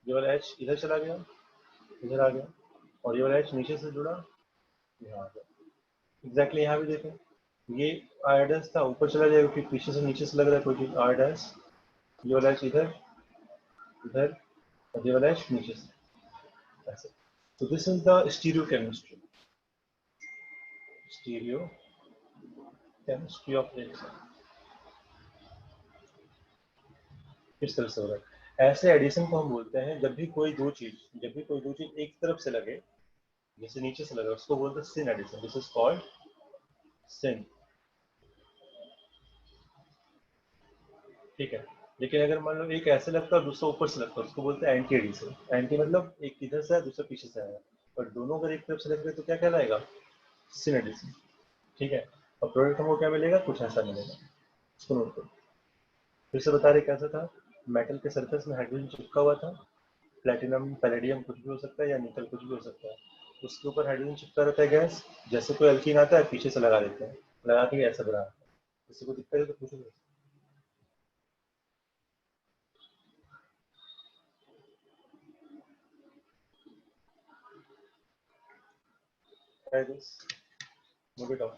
[SPEAKER 1] ये वाला एच इधर चला गया, इधर आ गया, और ये वाला एच नीचे से जुड़ा, यहाँ आ गया। एग्जैक्टली यहाँ भी देखें, ये आर डैश था, ऊपर चला जाएगा, फिर पीछे से नीचे से लग रहा है कोई चीज, आर डैश, ये वाला एच इधर, इधर, और ये वाला एच नीचे से, ऐसे। तो this is the stereochemistry, stereochemistry of reaction. किस तरह से हो रहा है, ऐसे एडिशन को हम बोलते हैं जब भी कोई दो चीज एक तरफ से लगे, जैसे नीचे से लगा, उसको बोलते हैं syn addition, this is called syn. ठीक है, लेकिन अगर मान लो एक ऐसे लगता है और दूसरा ऊपर से लगता है, उसको बोलते हैं एंटी एडिशन। एंटी मतलब एक इधर से है, दूसरा पीछे से आया, और दोनों अगर एक तरफ से लग रहे तो क्या कहलाएगा, सिन एडिशन। ठीक है, और प्रोडक्ट हमको क्या मिलेगा, कुछ ऐसा मिलेगा। इसको नोट करो, फिर से बता रहे कैसा था, मेटल के सरफेस में हाइड्रोजन चिपका हुआ था, प्लेटिनम, पैलेडियम कुछ भी हो सकता है, या निकल कुछ भी हो सकता है। उसके ऊपर हाइड्रोजन चिपका रहता है गैस, जैसे कोई अल्कीन आता है पीछे से लगा देते हैं, लगा के ऐसा बना, किसी को दिक्कत है तो पूछो। Try this. Move it on.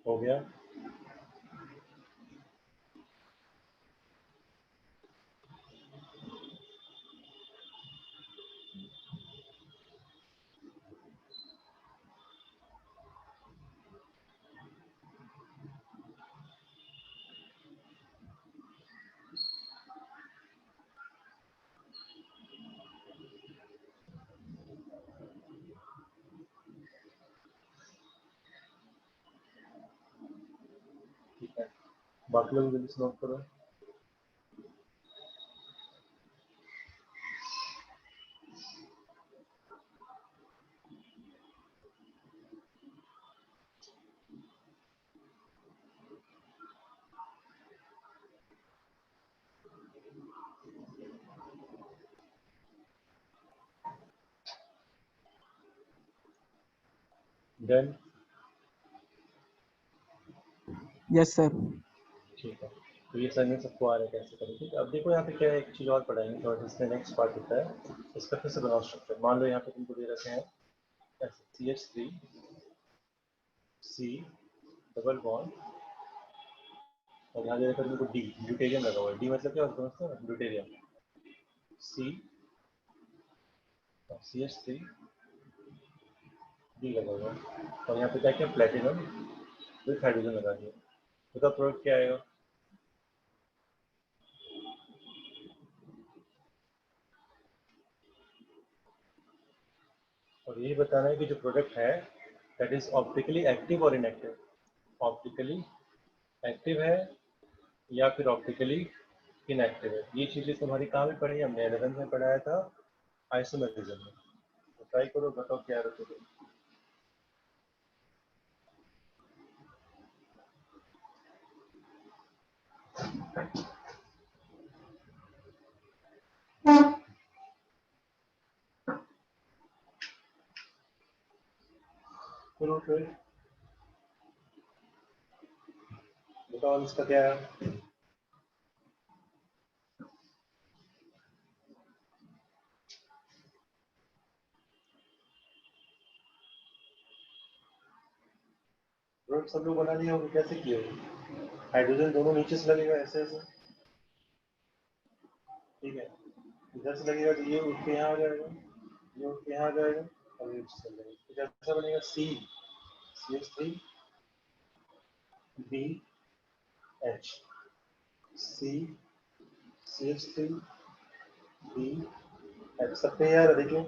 [SPEAKER 1] हो गया। ठीक है, बाकी लोग जल्दी से नोट करो। डन।
[SPEAKER 3] Yes sir.
[SPEAKER 1] ठीक है, तो ये समझ सबको आ रहा है कैसे करें। ठीक है, अब देखो यहाँ पे क्या है, एक चीज़ और पढ़ाएंगे थोड़ा, इसमें नेक्स्ट पार्ट होता है, इसका फिर से बनाओ स्ट्रक्चर। मान लो यहाँ पे तुमको दे रखे हैं ऐसे CH3 C डबल बॉन्ड, और यहाँ दे रखा है तुमको D, ड्यूटेरियम लगा हुआ है। D मतलब क्या होता है, ड्यूटेरियम। C CH3 D लगा हुआ है, और यहाँ पे क्या क्या प्लेटिनम विथ हाइड्रोजन लगा दिया। उसका प्रोडक्ट क्या आएगा? और यही बताना है कि जो प्रोडक्ट है दैट इज ऑप्टिकली एक्टिव और इनएक्टिव। ऑप्टिकली एक्टिव है या फिर ऑप्टिकली इनएक्टिव है। ये चीजें तुम्हारी कहाँ में पढ़ी, हमने 11th में पढ़ाया था आइसोमेरिज्म में। तो ट्राई करो, बताओ क्या रखोगे। करो फिर, बताओ इसका क्या है। प्रोडक्ट सब लोग बना लिया होगा, कैसे किए होगे? हाइड्रोजन दोनों नीचे से लगेगा ऐसे ऐसे, ठीक है। इधर से लगेगा तो ये उठ के यहाँ आ जाएगा, ये उठ के यहाँ आ जाएगा, और ये चल जाएगा। तो कैसा बनेगा? CH3 BH CH3 BH। सबके यार देखिए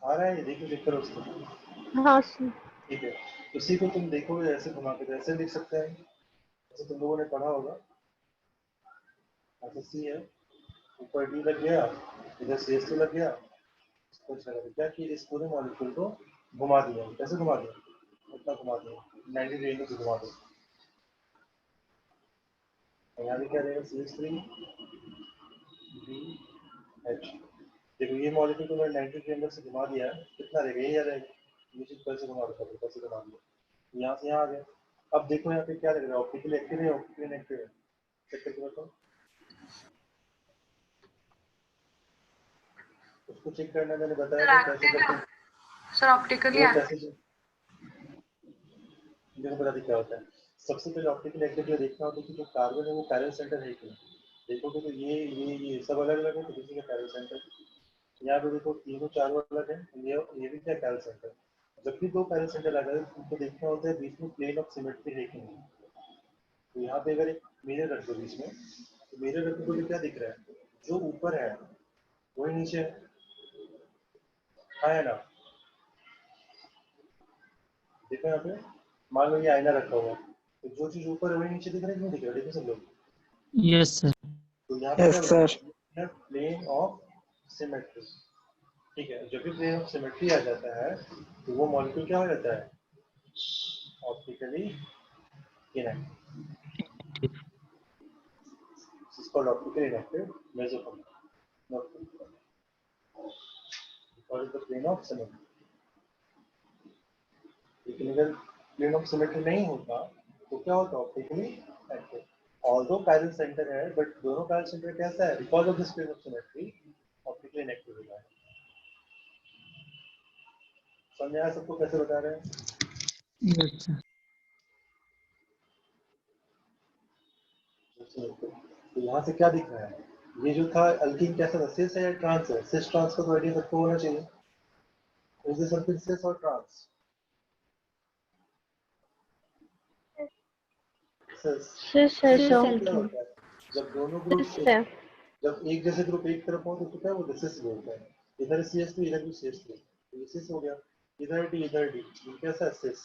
[SPEAKER 1] आ रहा है, ये देखिए, चेक करो उसको।
[SPEAKER 2] हाँ सर।
[SPEAKER 1] ठीक है, उसी को तुम देखोगे ऐसे घुमा के, तो ऐसे लिख सकते हैं, जैसे तुम लोगों ने पढ़ा होगा। ऐसे C है, ऊपर D लग गया, इधर CH2 लग गया, इसको अच्छा लगा क्या कि इस पूरे मॉलिक्यूल को घुमा दिया। कैसे घुमा दिया? उतना घुमा दिया, 90 डिग्री से घुमा दिया। और यहाँ भी क्या रहेगा? CH3 BH। देखो ये मॉलिक्यूल को मैंने 90 के अंदर से घुमा दिया है, कितना रहेगा? ये रहेगा ये चीज कैसे घुमा रखा है, कैसे घुमा दिया, यहाँ से यहाँ आ गया। अब देखो यहाँ पे क्या लग रहा है, ऑप्टिकली एक्टिव है, ऑप्टिकली इनएक्टिव है, चेक करके बताओ। उसको चेक करना मैंने बताया था कैसे करते हैं
[SPEAKER 2] सर ऑप्टिकली
[SPEAKER 1] वो कैसे देखो बता दी क्या होता है। सबसे पहले ऑप्टिकल एक्टिव जो देखना होता है कि जो कार्बन है वो पैरेलल सेंटर है कि नहीं। देखोगे तो ये सब अलग अलग है, तो किसी का पैरेलल सेंटर। यहाँ पे देखो तीनों चारों अलग है, ये भी क्या पैरेलल सेंटर। जब भी दो पैरेलल सेंटर लगा है उनको देखना होता है बीच में प्लेन ऑफ सिमेट्री है कि नहीं। तो यहाँ पे अगर एक मिरर रख दो बीच में, तो मिरर रखने को भी क्या दिख रहा है, जो ऊपर है वही नीचे है ना। देखो यहाँ पे मान लो ये आईना रखा हुआ है, तो जो चीज ऊपर है वही नीचे दिख रहा है कि नहीं दिख रहा है, देखो सब लोग।
[SPEAKER 4] Yes sir.
[SPEAKER 1] तो यहाँ पे क्या
[SPEAKER 3] यस सर।
[SPEAKER 1] बताया, प्लेन ऑफ सिमेट्री। ठीक है, जब भी प्लेन ऑफ सिमेट्री आ जाता है तो वो मॉलिक्यूल क्या हो जाता है, optically inactive. This is called optically inactive mesochromatic. Not because the plane of symmetry. लेकिन अगर प्लेन ऑफ सिमेट्री नहीं होता तो क्या होता, optically active. Although parallel centre है बट दोनों पैरेलल सेंटर कैसा है, because of this plane of symmetry optically inactive होता है। समझ आया सबको कैसे बता रहे हैं।
[SPEAKER 4] Yes sir.
[SPEAKER 1] तो यहाँ से क्या दिख रहा है, ये जो था अल्कीन कैसा था, सिस है या ट्रांस है। सिस ट्रांस का तो आइडिया सबको होना चाहिए। इज दिस समथिंग सिस और ट्रांस। सिस
[SPEAKER 2] सिस है
[SPEAKER 1] क्या
[SPEAKER 2] सर।
[SPEAKER 1] होता है, जब दोनों ग्रुप
[SPEAKER 2] सिस है।
[SPEAKER 1] जब एक जैसे ग्रुप एक तरफ हो तो क्या बोलते हैं, सिस बोलते हैं। इधर CS2 इधर भी CS2, तो ये सिस हो गया। इधर डी ये कैसा है, सिस।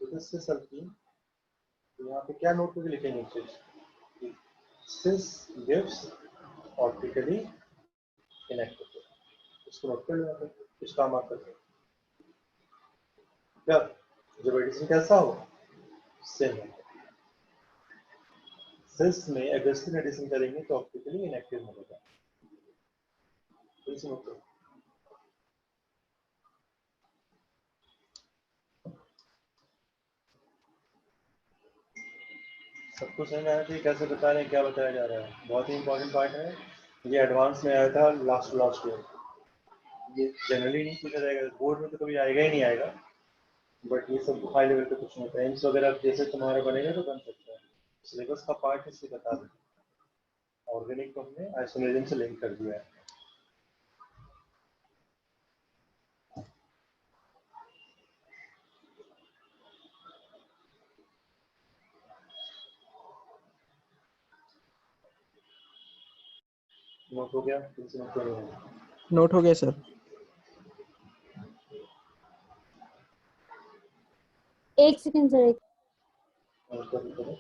[SPEAKER 1] तो दिस सिस अल्कीन। तो यहाँ पे क्या नोट करके लिखेंगे चीज, सिस गिव्स ऑप्टिकली इनएक्टिव। इसको नोट कर लेना है, इस काम आता है। क्या जब एडिशन कैसा हो, सेम है। सिस में अगेंस्ट एडिशन करेंगे तो ऑप्टिकली इनएक्टिव मिलेगा। तो इसे नोट करो। सबको समझ में आया कि कैसे बता रहे हैं, क्या बताया जा रहा है। बहुत ही इंपॉर्टेंट पार्ट है ये, एडवांस में आया था लास्ट ईयर। ये जनरली नहीं पूछा जाएगा, बोर्ड में तो कभी आएगा ही नहीं आएगा, बट ये सब हाई लेवल पे कुछ नहीं होता है। एम्स वगैरह जैसे तुम्हारा बनेगा तो बन सकता है। सिलेबस का पार्ट इसलिए बता दें। ऑर्गेनिक को हमने आइसोलेशन से लिंक कर दिया है। नोट हो गया,
[SPEAKER 3] नोट हो गया सर।
[SPEAKER 2] एक सेकंड सर।
[SPEAKER 1] नोट करो।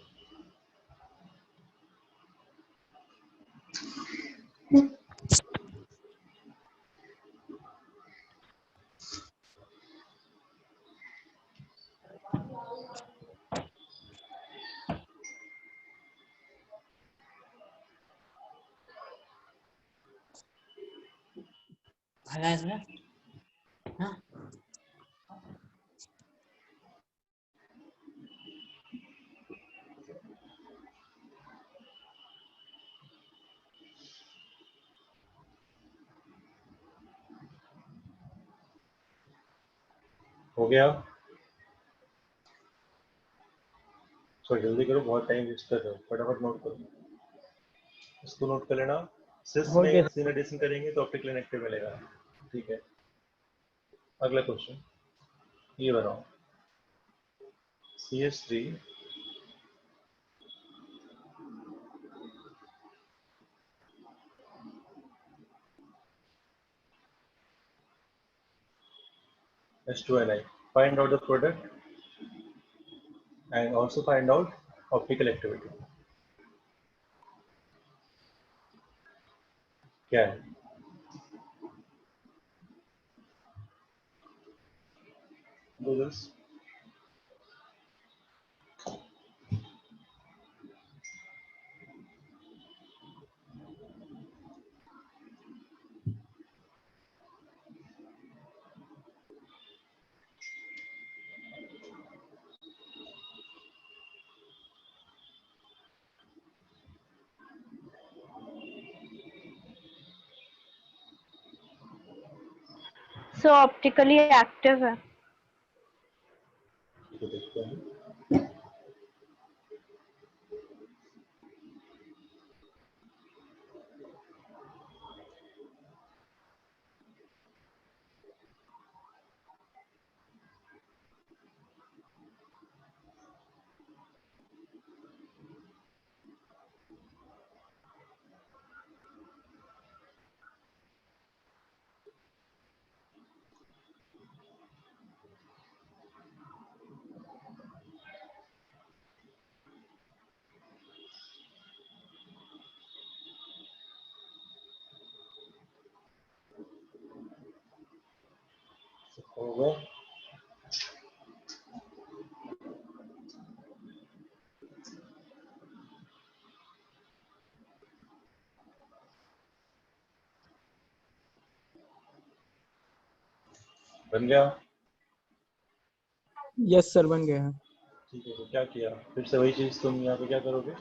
[SPEAKER 1] हो गया, तो जल्दी करो, बहुत टाइम वेस्ट कर रहे हो, फटाफट नोट करो। इसको नोट कर लेना। सिस में सिन एडिशन करेंगे तो ऑप्टिकल इनएक्टिव मिलेगा। ठीक है, अगला क्वेश्चन ये बनाओ। CS3 H2Ni. Find out the product and also find out optical activity. क्या है, do this.
[SPEAKER 2] So optically active है।
[SPEAKER 1] ठीक है, देखते हैं। हो गया। बन गया।
[SPEAKER 3] यस सर बन गया है।
[SPEAKER 1] ठीक है, तो क्या किया फिर से वही चीज़, तुम यहाँ पे क्या करोगे,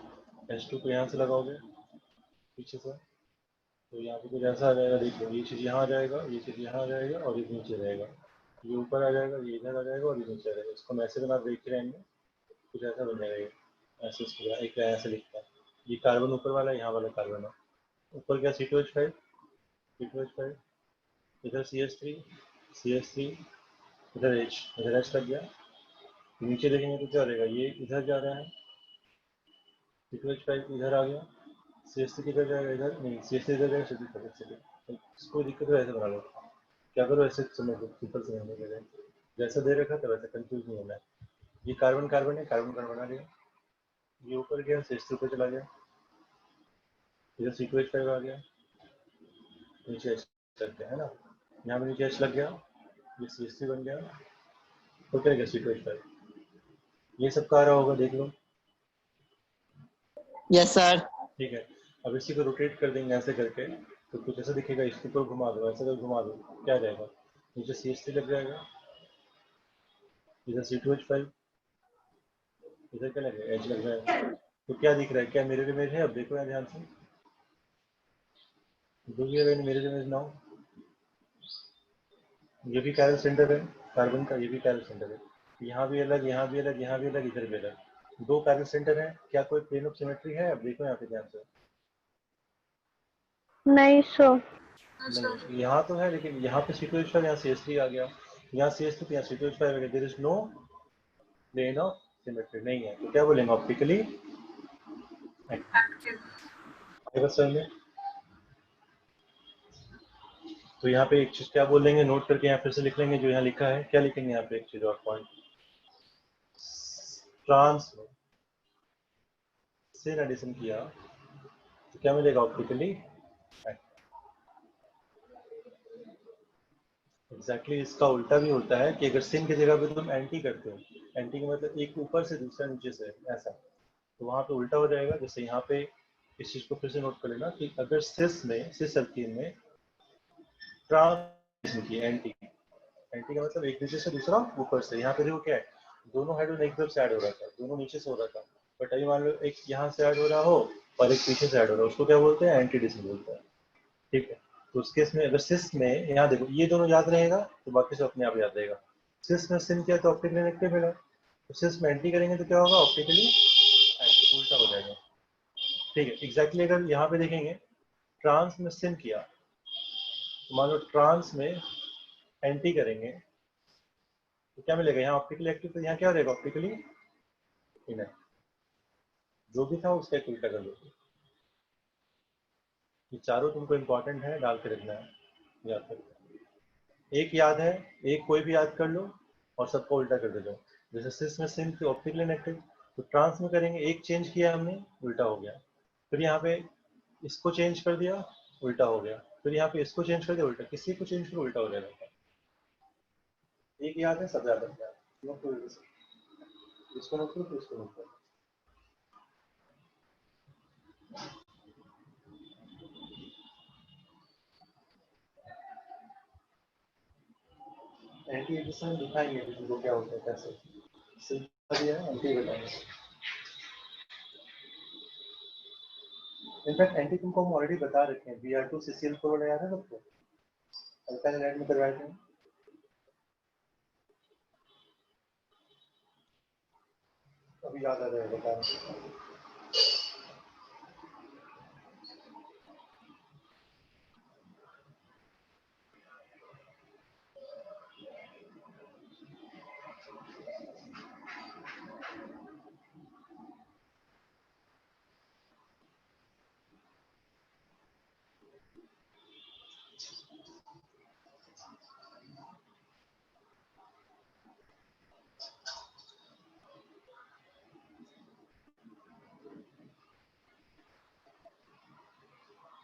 [SPEAKER 1] H2 को यहाँ से लगाओगे पीछे से, तो यहाँ पे कुछ ऐसा आ जाएगा। देखो ये चीज़ यहाँ आ जाएगा, ये चीज़ यहाँ आ जाएगा और ये नीचे रहेगा, ये ऊपर आ जाएगा, ये इधर आ जाएगा और ये नीचे आ जाएगा। इसको हम ऐसे बना देख रहेंगे, कुछ ऐसा बन जाएगा। ये ऐसे इसको एक ऐसे लिखता है, ये कार्बन ऊपर वाला है, यहाँ वाला कार्बन है। ऊपर क्या C2H5, C2H5, इधर CH3, CH3, इधर H लग गया। नीचे देखेंगे तो क्या रहेगा, ये इधर जा रहा है, C2H5 इधर आ गया, CH3 किधर जाएगा, इधर नहीं, CH3 इधर जाएगा, CH3 इसको दिक्कत है, ऐसे बना लो। क्या करो, ऐसे समझ लो, सिंपल समझने के लिए जैसा दे रखा था वैसे, कंफ्यूज नहीं होना है। ये कार्बन कार्बन है, कार्बन कार्बन आ गया, ये ऊपर गया, CH3 ऊपर चला गया, इधर C2H5 आ गया, नीचे H लग गया है ना, यहाँ पे नीचे H लग गया, ये CH3 बन गया, तो क्या गया C2H5। ये सब का आ रहा होगा, देख लो।
[SPEAKER 3] Yes sir.
[SPEAKER 1] ठीक है, अब इसी को रोटेट कर देंगे ऐसे करके, तो कुछ ऐसा दिखेगा। इसके ऊपर घुमा दो, ऐसे कर घुमा दो, क्या आ जाएगा, नीचे CH3 लग जाएगा, इधर C2H5, इधर क्या लगेगा, H लग जाएगा। तो क्या दिख रहा है, क्या मिरर इमेज है। अब देखो यार ध्यान से, मिरर इमेज नाउ, ये भी कैरल सेंटर है कार्बन का, ये भी कैरल सेंटर है, यहाँ भी अलग, यहाँ भी अलग, यहाँ भी अलग, इधर भी अलग, दो कैरल सेंटर है। क्या कोई प्लेन ऑफ सिमेट्री है। अब देखो यहाँ पे ध्यान से,
[SPEAKER 2] नहीं सो।
[SPEAKER 1] नहीं यहाँ तो है, लेकिन यहाँ पे C2H5, यहाँ CH3 आ गया, यहाँ CH3, यहाँ C2H5 आ गया, there is no plane of symmetry, नहीं है। तो क्या बोलेंगे, ऑप्टिकली एक्टिव में। तो यहाँ पे एक चीज क्या बोलेंगे, नोट करके यहाँ फिर से लिख लेंगे जो यहाँ लिखा है। क्या लिखेंगे यहाँ पे, एक चीज और पॉइंट, ट्रांस में सिन एडिशन किया तो क्या मिलेगा, ऑप्टिकली एग्जैक्टली। इसका उल्टा भी होता है कि अगर सिन की जगह पे तुम एंटी करते हो, एंटी का मतलब एक ऊपर से दूसरा नीचे से ऐसा, तो वहां पे उल्टा हो जाएगा। जैसे यहाँ पे इस चीज को फिर से नोट कर लेना कि अगर सिस एल्कीन में ट्रांस की एंटी, एंटी का मतलब एक नीचे से दूसरा ऊपर से। यहाँ पे देखो क्या है, दोनों हाइड्रोजन एक तरफ से ऐड हो रहा था, दोनों नीचे से हो रहा था, बट अभी मान लो एक यहाँ से ऐड हो रहा हो और एक पीछे से ऐड हो रहा है, उसको क्या बोलते हैं, एंटी डिसिन बोलते हैं। ठीक है, तो उस केस में अगर सिस में, यहाँ देखो ये दोनों याद रहेगा तो बाकी सब अपने आप याद रहेगा। सिस में सिन किया तो ऑप्टिकली नेगेटिव मिला, तो सिस में एंटी करेंगे तो क्या होगा, ऑप्टिकली उल्टा हो जाएगा। ठीक है, एग्जैक्टली अगर यहाँ पे देखेंगे ट्रांस में सिन किया, तो मान लो ट्रांस में एंटी करेंगे तो क्या मिलेगा, यहाँ ऑप्टिकली एक्टिव, तो यहाँ क्या रहेगा, ऑप्टिकली इनएक्टिव। जो भी था उसका एक उल्टा कर दो। ये चारों तुमको इंपॉर्टेंट है, डाल के रखना है, याद कर। एक याद है, एक कोई भी याद कर लो और सबको उल्टा कर दे दो। जैसे सिस में सिन थी ऑप्टिकली इनएक्टिव, तो ट्रांस में करेंगे, एक चेंज किया हमने, उल्टा हो गया। फिर यहाँ पे इसको चेंज कर दिया, उल्टा हो गया। फिर यहाँ पे इसको चेंज कर दिया, उल्टा। किसी को चेंज करो उल्टा हो जाएगा। एक याद है, सब याद रखना है। इसको नोट करो, फिर इसको नोट करो। एंटी एडिशन दिखाएंगे किसी क्या होता है, कैसे सिंपल है, एंटी बताएंगे। इनफैक्ट एंटी तुमको हम ऑलरेडी बता रखे हैं, Br2 CCl4 याद है सबको, अल्काइल हाइड्राइड में करवाए थे। अभी याद आ जाएगा बता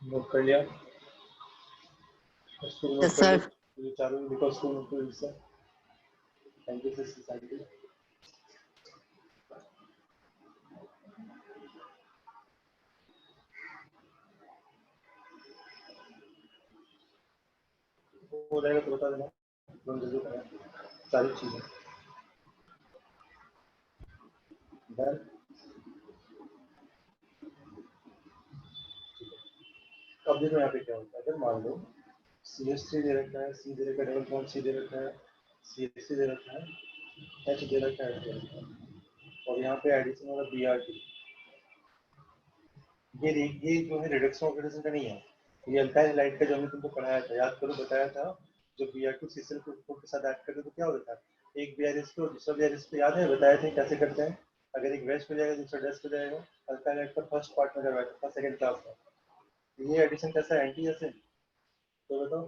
[SPEAKER 1] नोट कर लिया उसको नोट
[SPEAKER 5] Yes,
[SPEAKER 1] कर
[SPEAKER 5] sir.
[SPEAKER 1] लो चारों बिकॉज टू इनटू इससे थैंक यू सर हो जाएगा तो बता देना जल्दी करें सारी चीजें डन अब देखो यहाँ पे क्या होता है अगर मान लो CH3 दे रखा है C दे रखा है डबल बॉन्ड C दे रखा है CH3 दे रखा है H दे रखा है और यहाँ पे एडिशन वाला BR2 ये जो है रिडक्शन ऑक्सीडेशन का नहीं है ये अल्काइल हैलाइड का जो हमने तुमको पढ़ाया था याद करो बताया था जब BR2 CCl के साथ ऐड करते तो क्या होता है एक BRS और दूसरा BRS याद है बताया थे कैसे करते हैं अगर एक वेस्ट हो जाएगा दूसरा डेस्ट हो जाएगा अल्काइल हैलाइड का फर्स्ट पार्ट में करवाया था सेकंड क्लास में ये एडिशन कैसा है एंटी एसिड तो बताओ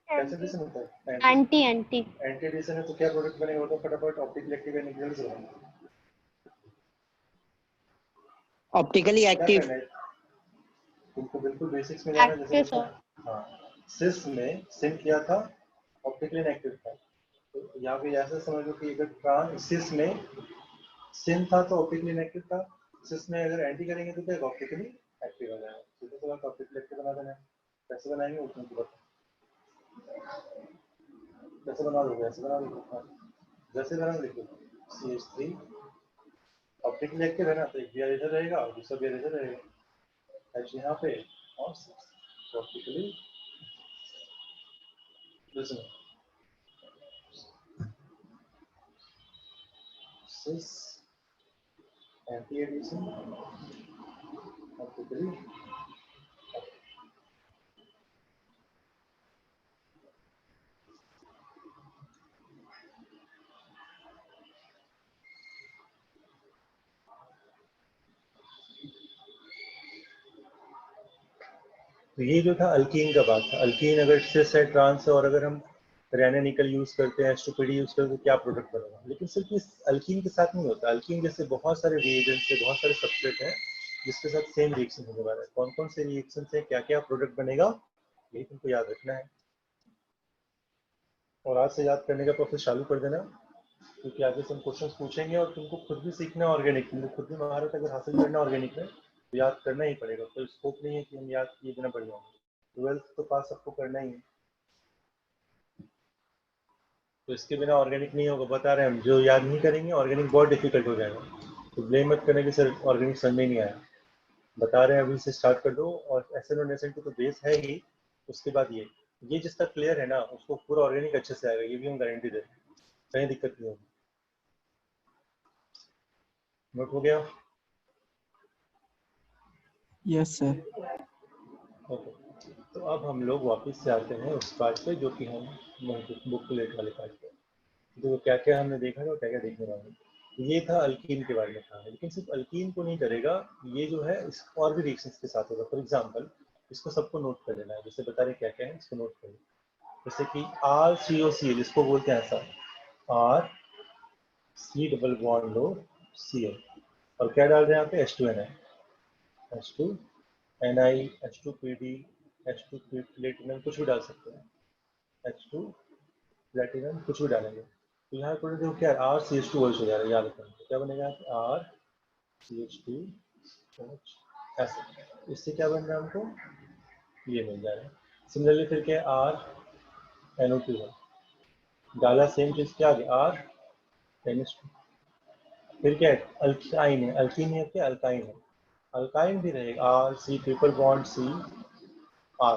[SPEAKER 1] कैसे एडिशन होता है
[SPEAKER 2] एंटी एंटी
[SPEAKER 1] एंटी एडिशन है तो क्या प्रोडक्ट बनेगा तो फटाफट ऑप्टिक इलेक्ट्रिक एंड निकल से
[SPEAKER 5] Optically
[SPEAKER 1] क्या
[SPEAKER 5] active.
[SPEAKER 1] करना है तुमको बिल्कुल बेसिक्स में जाना जैसे
[SPEAKER 2] एक्टिव
[SPEAKER 1] हाँ सिस में सिन किया था ऑप्टिकली इनएक्टिव था तो यहाँ पे ऐसा समझ लो कि अगर ट्रांस सिस में सिन था तो ऑप्टिकली इनएक्टिव था सिस में अगर एंटी करेंगे तो क्या ऑप्टिकली एक्टिव हो जाएगा सीधे से बात ऑप्टिकली एक्टिव बना देना है कैसे बनाएंगे वो तुमको बता कैसे बना दोगे ऐसे बना दोगे जैसे बना देखो CH3 ऑप्टिकली एक्टिव है ना तो एक बियर इधर रहेगा और दूसरा बियर इधर रहेगा H यहाँ पे और optically listen cis anti-adhesion optically तो ये जो था अल्कीन का बात था अल्कीन अगर सिस है ट्रांस है और अगर हम रेनानिकल यूज करते हैं H2PD यूज करते हैं तो क्या प्रोडक्ट बनेगा लेकिन सिर्फ इस अल्कीन के साथ नहीं होता अल्कीन जैसे बहुत सारे रिएजेंट्स है बहुत सारे सब्सट्रेट हैं जिसके साथ सेम रिएक्शन होने वाला है कौन कौन से रिएक्शन से क्या क्या प्रोडक्ट बनेगा यही तुमको याद रखना है और आज से याद करने का प्रोसेस चालू कर देना क्योंकि आगे से हम क्वेश्चंस पूछेंगे और तुमको खुद भी सीखना ऑर्गेनिक तुमको खुद भी महारत अगर हासिल करना ऑर्गेनिक में तो याद करना ही पड़ेगा कोई स्कोप नहीं है कि हम याद किए बिना बढ़ जाएंगे 12th तो पास सबको करना ही है तो इसके बिना ऑर्गेनिक नहीं होगा बता रहे हैं हम जो याद नहीं करेंगे ऑर्गेनिक बहुत डिफिकल्ट हो जाएगा तो ब्लेम मत करने की सर ऑर्गेनिक समझ में नहीं आया बता रहे हैं अभी से स्टार्ट कर दो और SN और SN2 तो बेस है ही उसके बाद ये जिसका क्लियर है ना उसको पूरा ऑर्गेनिक अच्छे से आएगा ये भी हम गारंटी दे रहे हैं कहीं दिक्कत नहीं होगी नोट हो गया
[SPEAKER 3] यस सर
[SPEAKER 1] ओके तो अब हम लोग वापस से आते हैं उस पार्ट पे जो कि हम बुकलेट वाले पार्ट पे तो क्या क्या हमने देखा और क्या क्या देखने वाले ये था अल्कीन के बारे में था लेकिन सिर्फ अल्कीन को नहीं करेगा ये जो है इस और भी रिएक्शंस के साथ होगा फॉर एग्जांपल इसको सबको नोट कर लेना है जैसे बता रहे क्या क्या है इसको नोट कर लेना जैसे कि RCOCl इसको बोलते हैं ऐसा R C डबल बॉन्ड लो Cl और क्या डाल रहे हैं यहाँ पे H2Ni H2Ni H2PD H2 platinum कुछ भी डाल सकते हैं H2 प्लेटिनम कुछ भी डालेंगे तो यहाँ पर देखो क्या R CH2 OH हो जा रहा है याद रखना तो क्या बनेगा R CH2 OH ऐसे इससे क्या बन रहा है हमको ये मिल जा रहा है सिमिलरली फिर क्या है R NO2 है डाला सेम चीज क्या आ गया R NH2 फिर क्या है अल्काइन है अल्कीन है क्या अल्काइन है अल्काइन भी रहेगा R C triple bond C R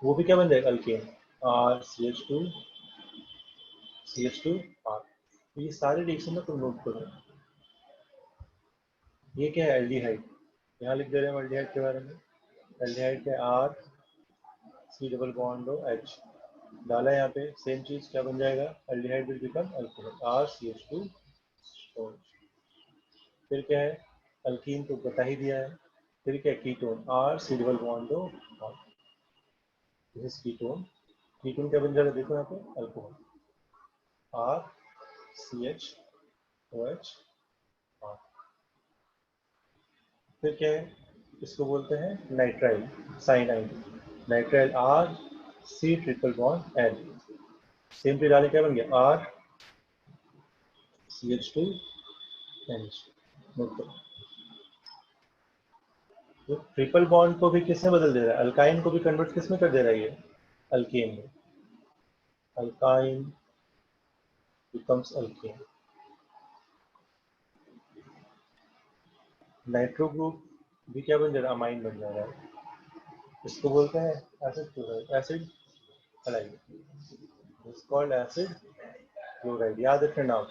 [SPEAKER 1] वो भी क्या बन जाएगा अल्केन R CH2 R ये सारे रिएक्शन ना तुम नोट करो। ये क्या है? एल्डिहाइड। यहाँ लिख दे रहे हैं एल्डिहाइड के बारे में। एल्डिहाइड के R C double bond O H डाला यहाँ पे, सेम चीज क्या बन जाएगा? Aldehyde will become alcohol, R C H two O. फिर क्या है? अल्कीन तो बता ही दिया है। फिर क्या? Ketone, R C double bond O this is ketone. Ketone क्या बन जाएगा? देखो यहाँ पे alcohol, R C H O H R. फिर क्या है? इसको बोलते हैं nitrile cyanide. Nitrile R C triple bond N. Same चीज डाले क्या बन गया? R C H two N. Note करो। तो ट्रिपल बॉन्ड को भी किसमें बदल दे रहा है? अल्काइन को भी कन्वर्ट किसमें कर दे रहा है? ये अल्केन में। Alkyne becomes alkane. Nitro group भी क्या बन जा रहा है? अमाइन बन जा रहा है। इसको बोलते हैं acid chloride, acid halide. It's called acid chloride. याद रखना नाम।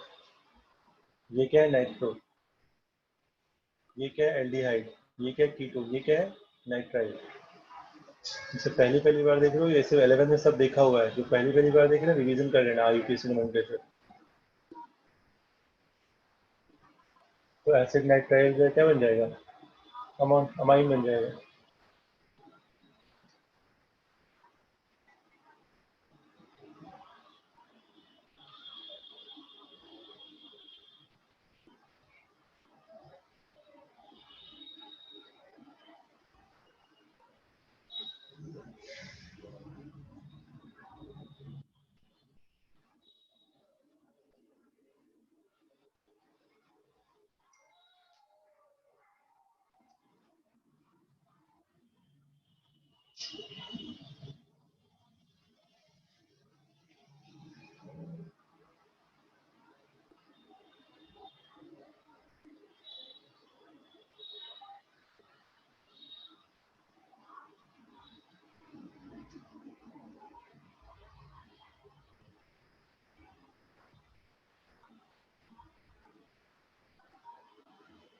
[SPEAKER 1] ये क्या है? नाइट्रो। ये क्या है? एल्डिहाइड। ये क्या है? कीटोन। ये क्या है? नाइट्राइल। इसे पहली बार देख रहे हो, ये सिर्फ 11 में सब देखा हुआ है। जो पहली बार देख रहे हैं रिवीजन कर लेना आईयूपीएसी नोमेनक्लेचर। तो एसिड नाइट्राइल जो क्या बन जाएगा? अमाइन बन जाएगा।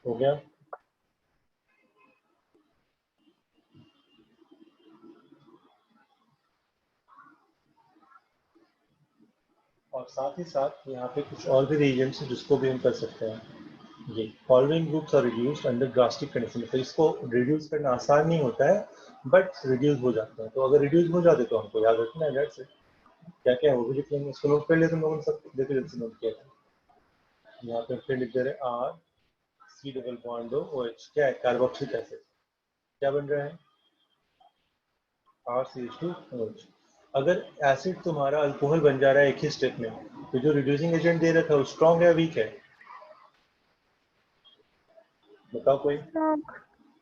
[SPEAKER 1] हो गया? और साथ ही साथ यहाँ पे कुछ और भी रीजन्स हैं जिसको भी हम कर सकते हैं। ये following groups are reduced under drastic condition. तो इसको रिड्यूस करना आसान नहीं होता है, बट रिड्यूस हो जाता है। तो अगर रिड्यूस हो जाते तो हमको याद रखना है डेट से क्या क्या है, वो भी लिख लेंगे। इसको नोट कर लिया तुम लोगों ने सब? देखो जल्दी से नोट किया था। यहाँ पे फिर लिख दे रहे R C double bond O H. क्या है? Carboxylic acid. क्या बन रहा है? R C H two O H. अगर एसिड तुम्हारा अल्कोहल बन जा रहा है एक ही स्टेप में, तो जो रिड्यूसिंग एजेंट दे रहा था वो स्ट्रॉन्ग है वीक है? बताओ कोई।
[SPEAKER 2] Strong.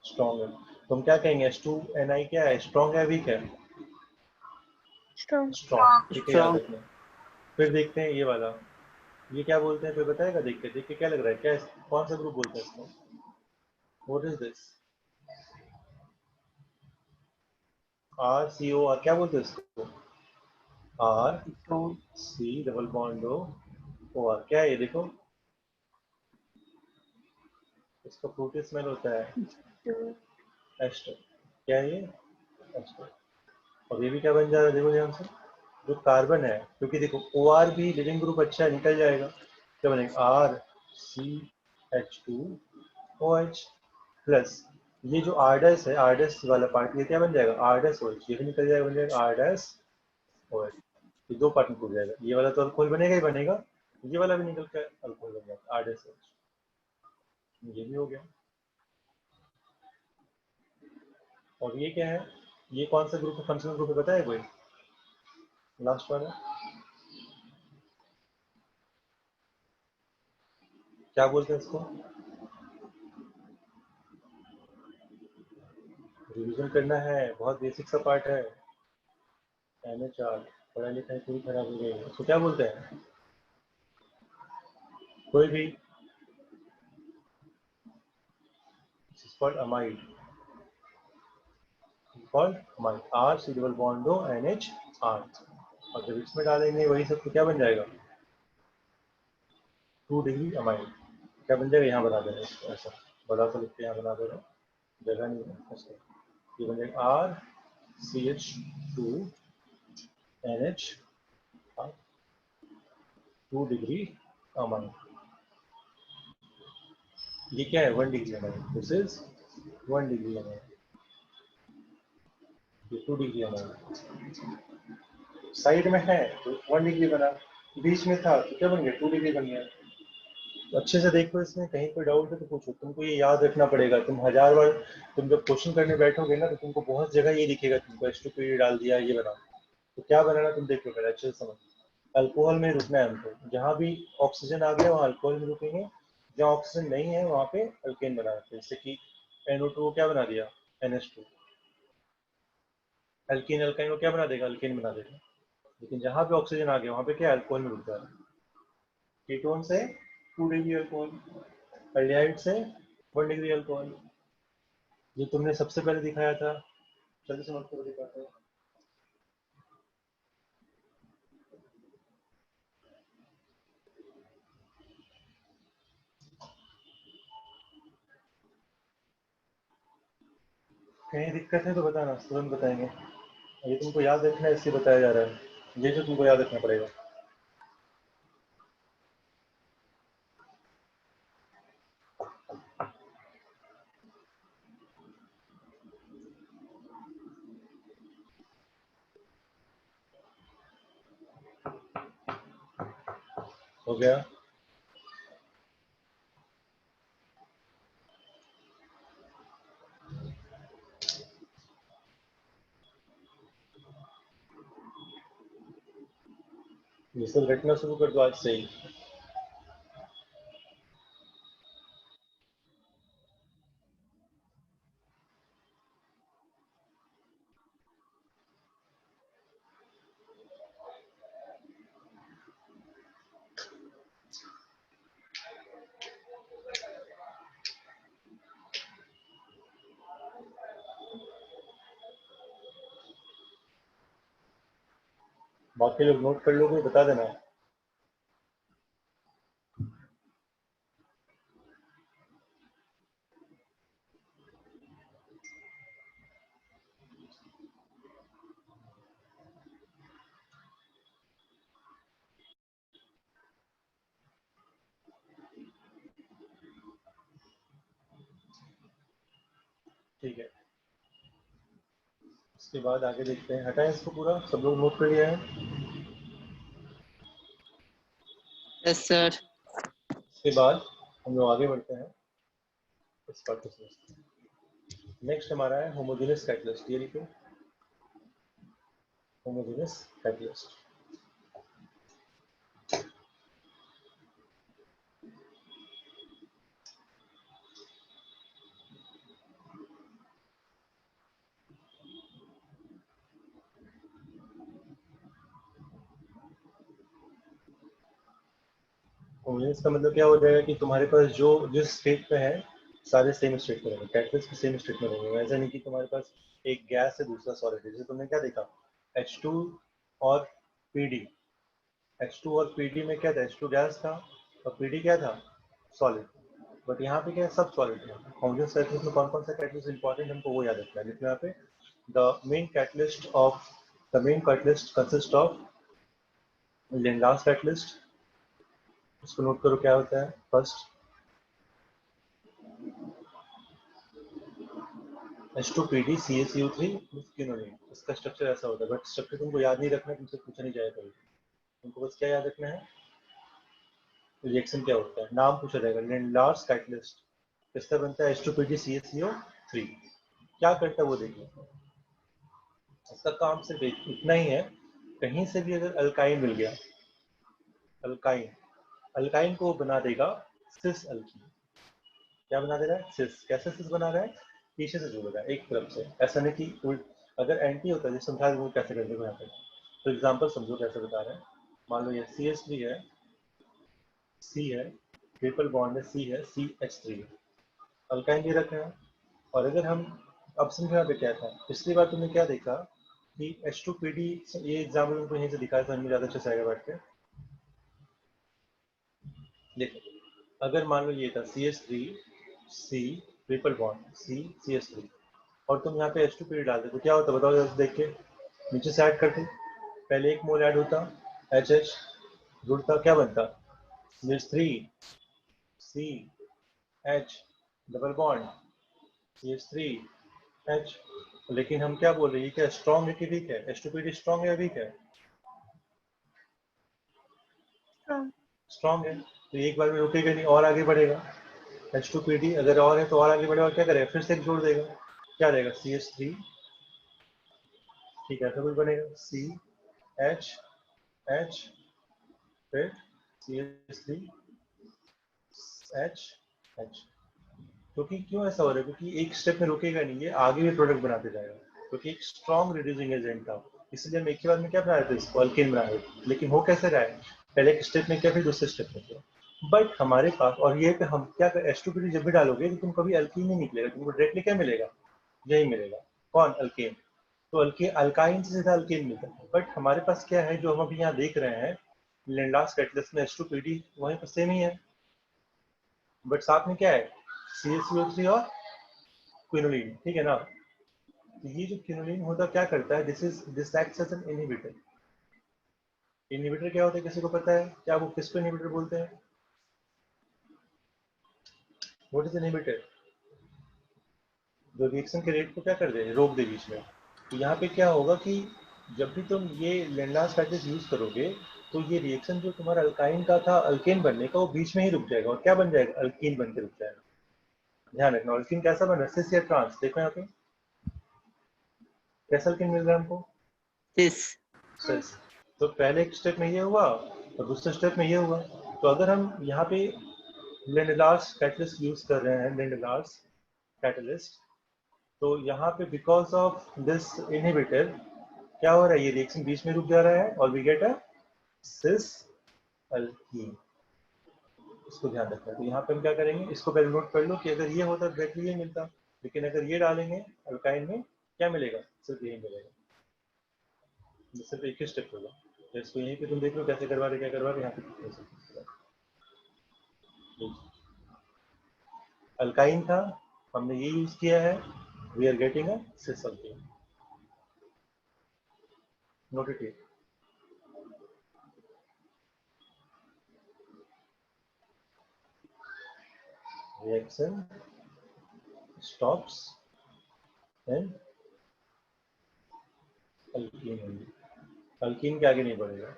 [SPEAKER 1] स्ट्रॉन्ग है। तो हम क्या कहेंगे? H2NI क्या है? स्ट्रॉन्ग है वीक है?
[SPEAKER 2] Strong.
[SPEAKER 1] स्ट्रॉन्ग। ठीक है, याद
[SPEAKER 5] Strong.
[SPEAKER 1] रखना। फिर देखते हैं ये वाला। ये क्या बोलते हैं? फिर बताएगा? देख के क्या लग रहा है? क्या कौन सा ग्रुप बोलते हैं इसको? What is this? R C O R. क्या बोलते हैं इसको? R
[SPEAKER 5] Strong.
[SPEAKER 1] C double bond O R. क्या है ये? देखो इसका फ्रूटी स्मेल होता है।
[SPEAKER 2] Two.
[SPEAKER 1] एस्टर। क्या है ये? एस्टर। और ये भी क्या बन जा रहा है? देखो ध्यान से। जो कार्बन है, क्योंकि देखो ओ आर भी लिविंग ग्रुप अच्छा है, निकल जाएगा। क्या बनेगा? R C H two O H plus ये जो आर डैश है, आर डैश वाला पार्ट, ये क्या बन जाएगा? R dash O H. ये भी निकल जाएगा, बन जाएगा आर डैश ओ एच। ये दो पार्ट में टूट जाएगा। ये वाला तो अल्कोहल बनेगा ही बनेगा, ये वाला भी निकल कर अल्कोहल बन जाएगा, आर डैश ओ एच। ये भी हो गया। और ये क्या है? ये कौन सा ग्रुप है? फंक्शनल ग्रुप है? बताया कोई? लास्ट वाला क्या बोलते हैं इसको? रिवीजन करना है, बहुत बेसिक सा पार्ट है। NH4 पढ़ाई लिखाई पूरी खराब हो गई है। उसको क्या बोलते हैं? कोई भी called amide. Called amide. R C double bond O NH R. और जब इसमें डालेंगे वही सब तो क्या बन जाएगा? 2 डिग्री अमाइन क्या बन जाएगा, यहाँ बना देना इसको ऐसा बड़ा सा लिख के यहाँ बना देना, जगह नहीं है ऐसा, ये बन जाएगा RCH2NH 2 डिग्री अमाइन। ये क्या है 1 degree amine, this is 1 degree amine, ये 2 डिग्री अमाइन साइड में है तो 1 डिग्री बना, बीच में था तो क्या बन गया 2 डिग्री बन गया। तो अच्छे से देखो, इसमें कहीं कोई डाउट है तो पूछो, तुमको ये याद रखना पड़ेगा, तुम 1000 बार तुम जब क्वेश्चन करने बैठोगे ना तो तुमको बहुत जगह ये दिखेगा, तुमको H2P डाल दिया ये बना, तो क्या बनाना तुम देखो पहले अच्छे से समझ। अल्कोहल में रुकना है हमको, जहाँ भी ऑक्सीजन आ गया वहाँ अल्कोहल में रुकेंगे, जहाँ ऑक्सीजन नहीं है वहाँ पे अल्केन बना देते हैं, जैसे कि NO2 को क्या बना दिया NH2, अल्कीन अल्काइन को क्या बना देगा अल्केन बना देगा, लेकिन जहाँ पे ऑक्सीजन आ गया वहाँ पे क्या अल्कोहल में रुक जा रहा है। कीटोन से 2 डिग्री अल्कोहल, एल्डिहाइड से 1 डिग्री अल्कोहल, जो तुमने सबसे पहले दिखाया था, जल्दी से नोट करो दिखाते हैं। कहीं दिक्कत है तो बताना, तुरंत बताएंगे। ये तुमको याद रखना है इसलिए बताया जा रहा है, ये जो तुमको याद रखना पड़ेगा। हो गया, ये सब रटना शुरू कर दो आज से ही। बाकी लोग नोट कर लोगे बता देना। ठीक है, उसके बाद आगे देखते हैं, हटाएं इसको पूरा, सब लोग नोट कर लिया है।
[SPEAKER 5] Yes sir.
[SPEAKER 1] इसके बाद हम लोग आगे बढ़ते हैं इस पार्ट को समझते हैं। नेक्स्ट हमारा है होमोजेनस कैटलिस्ट, ये लिखो होमोजेनस कैटलिस्ट। होमोजेनस का मतलब क्या हो जाएगा कि तुम्हारे पास जो जिस स्टेट में है सारे सेम स्टेट में रहेंगे, कैटलिस्ट के सेम स्टेट में रहेंगे। ऐसा नहीं कि तुम्हारे पास एक गैस है दूसरा सॉलिड है, जैसे तुमने क्या देखा H2 और PD, H2 और PD में क्या था, H2 गैस था और PD क्या था सॉलिड, बट यहाँ पे क्या है सब सॉलिड है। होमोजेनस कैटलिस्ट में कौन कौन सा कैटलिस्ट इंपॉर्टेंट हमको वो याद रखना है, जिसमें यहाँ पे the main catalyst consist of Lindlar's catalyst, इसको नोट करो क्या होता है। फर्स्ट H2PD CaCO3 क्विनोलिन, इसका स्ट्रक्चर ऐसा होता है, बट स्ट्रक्चर तुमको याद नहीं रखना, तुमसे पूछा नहीं जाएगा कभी, तुमको बस क्या याद रखना है रिएक्शन क्या होता है, नाम पूछा जाएगा। लिंडास कैटलिस्ट किससे बनता है H2PD CaCO3, क्या करता है वो देखिए। इसका काम सिर्फ इतना ही है, कहीं से भी अगर अल्काइन मिल गया, अल्काइन को बना देगा सिस अल्कीन। क्या बना दे रहा है सिस, कैसे सिस बना रहा है, पीछे से जोड़ रहा है एक तरफ से, ऐसा नहीं कि उल्ट। अगर एंटी होता है जैसे समझा वो कैसे कर देगा यहाँ पे, तो एग्जांपल समझो कैसे बता रहे हैं। मान लो ये CH3 है, C है, ट्रिपल बॉन्ड है, C है, CH3 है, अल्काइन दे रखा है। और अगर हम अब समझो यहाँ पे क्या था, पिछली बार तुमने क्या देखा कि H2PD, ये एग्जाम्पल उनको यहीं से दिखाया समझ में ज्यादा अच्छे से आएगा बैठ के। देखो, अगर मान लो ये था CH3 C triple bond C CH3 और तुम यहाँ पे H2 डाल दे तो क्या होता बताओ जरा देख के, नीचे से ऐड करते, पहले एक मोल ऐड होता, HH जुड़ता, क्या बनता, CH3 C H double bond CH3 H। लेकिन हम क्या बोल रहे हैं, ये क्या स्ट्रॉन्ग है कि वीक है, H2PD स्ट्रॉन्ग है या वीक है,
[SPEAKER 2] strong,
[SPEAKER 1] स्ट्रॉन्ग है, तो एक बार में रुकेगा नहीं और आगे बढ़ेगा। H2PD अगर और है तो और आगे बढ़ेगा, क्या करेगा, फिर से एक जोड़ देगा, क्या रहेगा CH3, ठीक है, ऐसा कुछ बनेगा CH H फिर CH3 H H। क्योंकि क्यों ऐसा हो रहा है, क्योंकि एक स्टेप में रुकेगा नहीं, ये आगे भी प्रोडक्ट बनाते जाएगा, क्योंकि एक स्ट्रॉन्ग रिड्यूसिंग एजेंट था, इसलिए हम एक ही बार में क्या बना रहे थे, इसको अल्केन बना रहे थे। लेकिन हो कैसे रहा है, पहले एक स्टेप में किया फिर दूसरे स्टेप में किया, बट हमारे पास, और ये पे हम क्या कर, H2PD जब भी डालोगे तो तुम कभी अल्कीन नहीं निकलेगा, तुमको डायरेक्टली क्या मिलेगा, यही मिलेगा, कौन, अल्केन। तो अल्केन, अल्काइन से सीधा अल्केन मिलता है, बट हमारे पास क्या है जो हम अभी यहाँ देख रहे हैं लिंडास कैटलिस्ट में, H2PD वहीं पर सेम ही है, बट साथ में क्या है CaCO3 और क्विनोलिन, ठीक है ना। तो ये जो क्विनोलिन होता क्या करता है, this acts as an inhibitor. Inhibitor क्या होता है, किसी को पता है क्या, वो किसको इनहिबिटर बोलते हैं, व्हाट इज इनहिबिटर, जो रिएक्शन के रेट को क्या कर दे, रोक दे बीच में। तो यहाँ पे क्या होगा कि जब भी तुम ये लेंडास पैकेज यूज करोगे तो ये रिएक्शन जो तुम्हारा अल्काइन का था अल्केन बनने का, वो बीच में ही रुक जाएगा और क्या बन जाएगा, अल्कीन बन के रुक जाएगा। ध्यान रखना, अल्कीन कैसा बना, सिस या ट्रांस, देखो यहाँ पे कैसा अल्कीन मिल रहा है हमको,
[SPEAKER 5] Cis.
[SPEAKER 1] सिस। तो पहले एक स्टेप में ये हुआ और दूसरे स्टेप में ये हुआ। तो अगर हम यहाँ पे लेंडलार्स कैटलिस्ट यूज कर रहे हैं, लेंडलार्स कैटलिस्ट, तो यहाँ पे बिकॉज ऑफ दिस इनहिबिटर क्या हो रहा है, ये रिएक्शन बीच में रुक जा रहा है और we get a cis alkene. इसको ध्यान रखना। तो यहाँ पे हम क्या करेंगे, इसको पहले नोट कर लो कि अगर ये होता तो डायरेक्टली ये मिलता, लेकिन अगर ये डालेंगे अल्काइन में क्या मिलेगा, सिर्फ यही मिलेगा, सिर्फ एक ही स्टेप होगा। तो इसको यहीं पे तुम देख लो कैसे करवा रहे, क्या करवा रहे, यहाँ पे अल्काइन था, हमने ये यूज किया है, we are getting a cis alkene, note it here. Reaction stops and alkene only, alkene के आगे नहीं बढ़ेगा,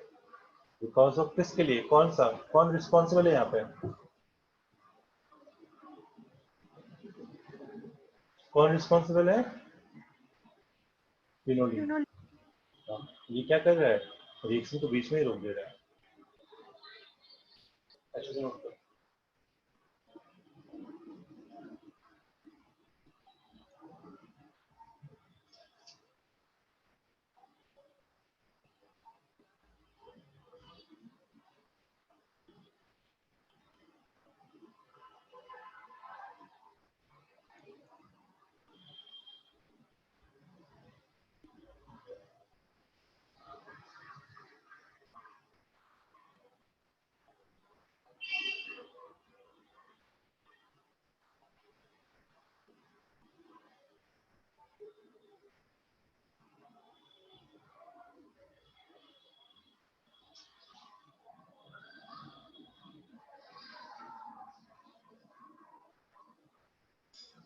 [SPEAKER 1] बिकॉज ऑफ किसके लिए, कौन सा, कौन रिस्पॉन्सिबल है यहाँ पे, कौन रिस्पॉन्सिबल है, फिनोलिन।
[SPEAKER 2] you know,
[SPEAKER 1] ये क्या कर रहा है, रिएक्शन को बीच में ही रोक दे रहा है, अच्छे से नोट करो।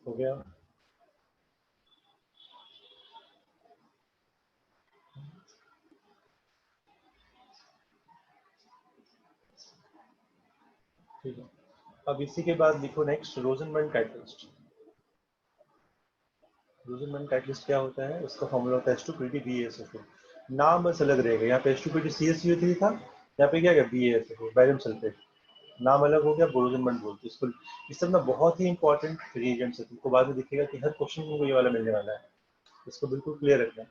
[SPEAKER 1] हो गया, ठीक है। अब इसी के बाद लिखो नेक्स्ट रोजनमंड कैटलिस्ट। रोजनमंड कैटलिस्ट क्या होता है, उसका फॉर्मूला होता है H2PD BaSO4, नाम बस अलग रहेगा, यहाँ पे H2PD CaCO3 था, यहाँ पे क्या गया BaSO4 बैरियम सल्फेट, नाम अलग हो गया, रोजनमंड बोलते हैं इसको। इस सब ना बहुत ही इंपॉर्टेंट रिएजेंट्स है, तुमको बाद में दिखेगा कि हर क्वेश्चन में ये वाला मिलने वाला है, इसको बिल्कुल क्लियर रखना।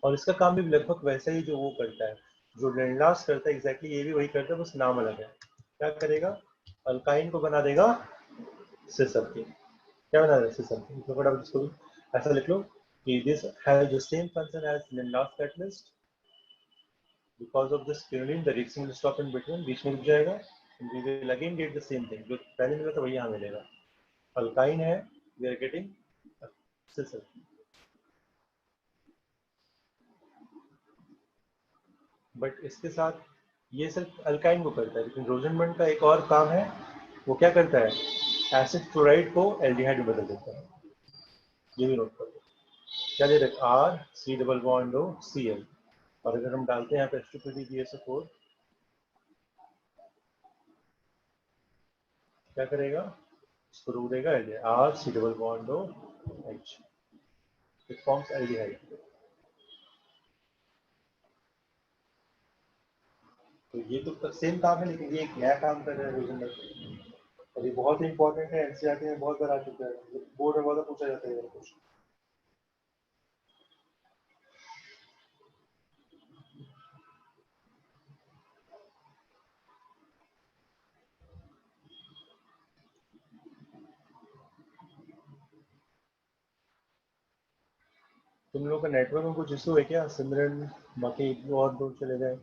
[SPEAKER 1] और इसका काम भी लगभग वैसा ही जो वो करता है, जो लेंडलास करता है एग्जैक्टली ये भी वही करता है, बस नाम अलग है। क्या करेगा, अल्काइन को बना देगा सिस अल्कीन, क्या बना देगा सिस अल्कीन, तो फटाफट इसको भी ऐसा लिख लो कि this has the same function as Lindlar catalyst Because of this quinoline, the reaction will stop in between, बीच में रुक जाएगा, and we will again get the same thing. जो पहले मिला था वही यहाँ मिलेगा. Alkyne है, we are getting cis alkene. But इसके साथ ये सिर्फ अल्काइन को करता है, लेकिन रोजनबर्ग का एक और काम है, वो क्या करता है, एसिड क्लोराइड को एल्डिहाइड में बदल देता है. ये भी नोट कर लो. क्या दे रखा R C double bond O Cl, और अगर हम डालते हैं यहाँ पे H2PDBSO4, क्या करेगा, इसको रोक देगा aldehyde, R C double bond O H, it forms aldehyde. तो ये तो सेम काम है, लेकिन ये एक नया काम कर रहा है रोजनबर्ग, और ये बहुत ही इंपॉर्टेंट है. एनसीईआरटी में बहुत बार आ चुका है, बोर्ड में बहुत पूछा जाता है ये कुछ. तुम लोगों का नेटवर्क में कुछ इशू है क्या? सिमरन, बाकी और लोग चले गए,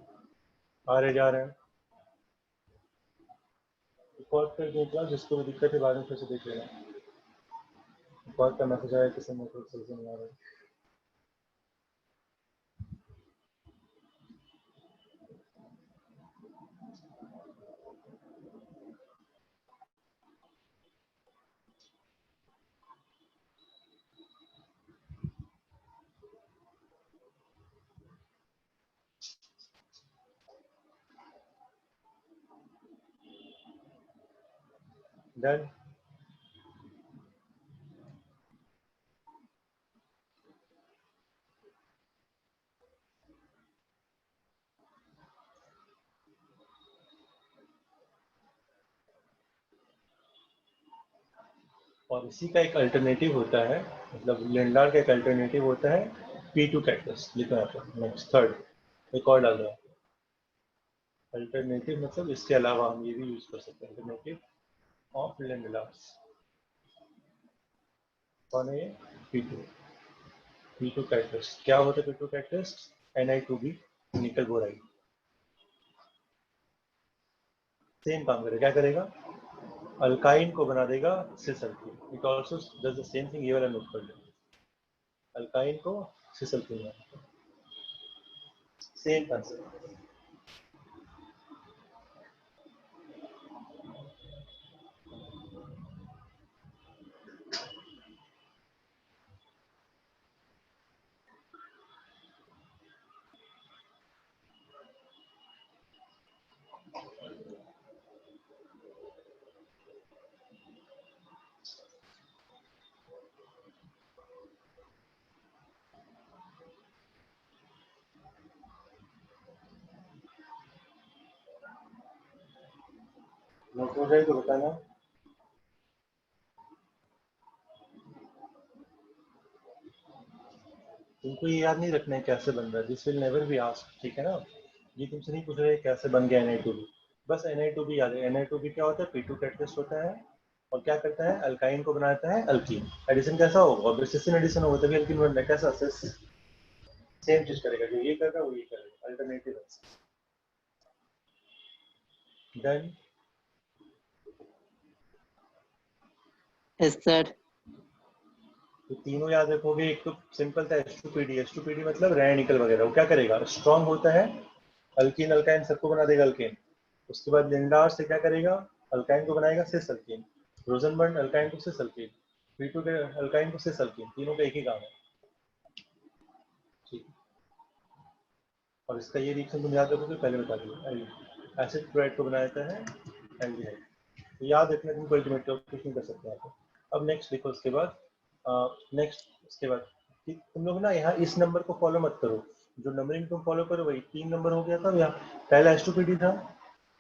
[SPEAKER 1] आ रहे जा रहे हैं. रिकॉर्ड कर दें क्लास, जिसको भी दिक्कत है बाद में फिर से देख लेना. रिकॉर्ड का मैसेज आया किसी नेटवर्क सही से नहीं आ रहा है. डन. और इसी का एक अल्टरनेटिव होता है, मतलब लेंडार का एक अल्टरनेटिव होता है P2 कैटलिस्ट. लिखो यहाँ पे नेक्स्ट थर्ड, एक और डाल दो. अल्टरनेटिव मतलब इसके अलावा हम ये भी यूज कर सकते हैं, अल्टरनेटिव ऑफ लेंडार्स. कौन है ये? P2 catalyst. क्या होता है P2 कैटलिस्ट? Ni2B निकल बोराइड. सेम काम करेगा, क्या करेगा, अल्काइन को बना देगा cis alkene. It also does the same thing. ये वाला नोट कर लो, अल्काइन को cis alkene, same concept. Note हो जाए तो बताना. तुमको ये याद नहीं रखना है कैसे बन रहा है. This will never be asked, ठीक है ना. ये तुमसे नहीं पूछ रहे कैसे बन गया Na2B. बस Na2B याद है. Na2B क्या होता है? P2 कैटलिस्ट होता है, और क्या करता है, अल्काइन को बनाता है अल्कीन. एडिशन कैसा होगा? और सिस्टीन एडिशन होगा तभी अल्कीन बनता है. कैसा? सेम चीज करेगा, जो ये कर रहा है वो ये करेगा. अल्टरनेटिव है. डन.
[SPEAKER 5] Yes, sir.
[SPEAKER 1] तो तीनों याद रखोगे. एक तो सिंपल था H2PD. H2PD मतलब रेनिकल वगैरह. वो क्या करेगा, स्ट्रॉन्ग होता है, अल्कीन अल्काइन सबको बना देगा अल्केन. उसके बाद लिंडार से क्या करेगा, अल्काइन को बनाएगा सिस अल्कीन. रोजनबर्ग अल्काइन को सिस अल्कीन, P2 के अल्काइन को सिस अल्कीन. तीनों का एक ही काम है, ठीक. और इसका ये रिएक्शन तुम याद रखोगे, पहले बता दिया. एसिड क्लोराइड को बनाता है एल्डिहाइड. तो याद रखना, तुम अल्टीमेट कुछ नहीं कर सकते यहाँ पे. अब नेक्स्ट लिखो. उसके बाद नेक्स्ट, उसके बाद तुम लोग ना यहाँ इस नंबर को फॉलो मत करो. जो नंबरिंग तुम फॉलो करो वही 3 नंबर हो गया था. यहाँ पहला H2PD था,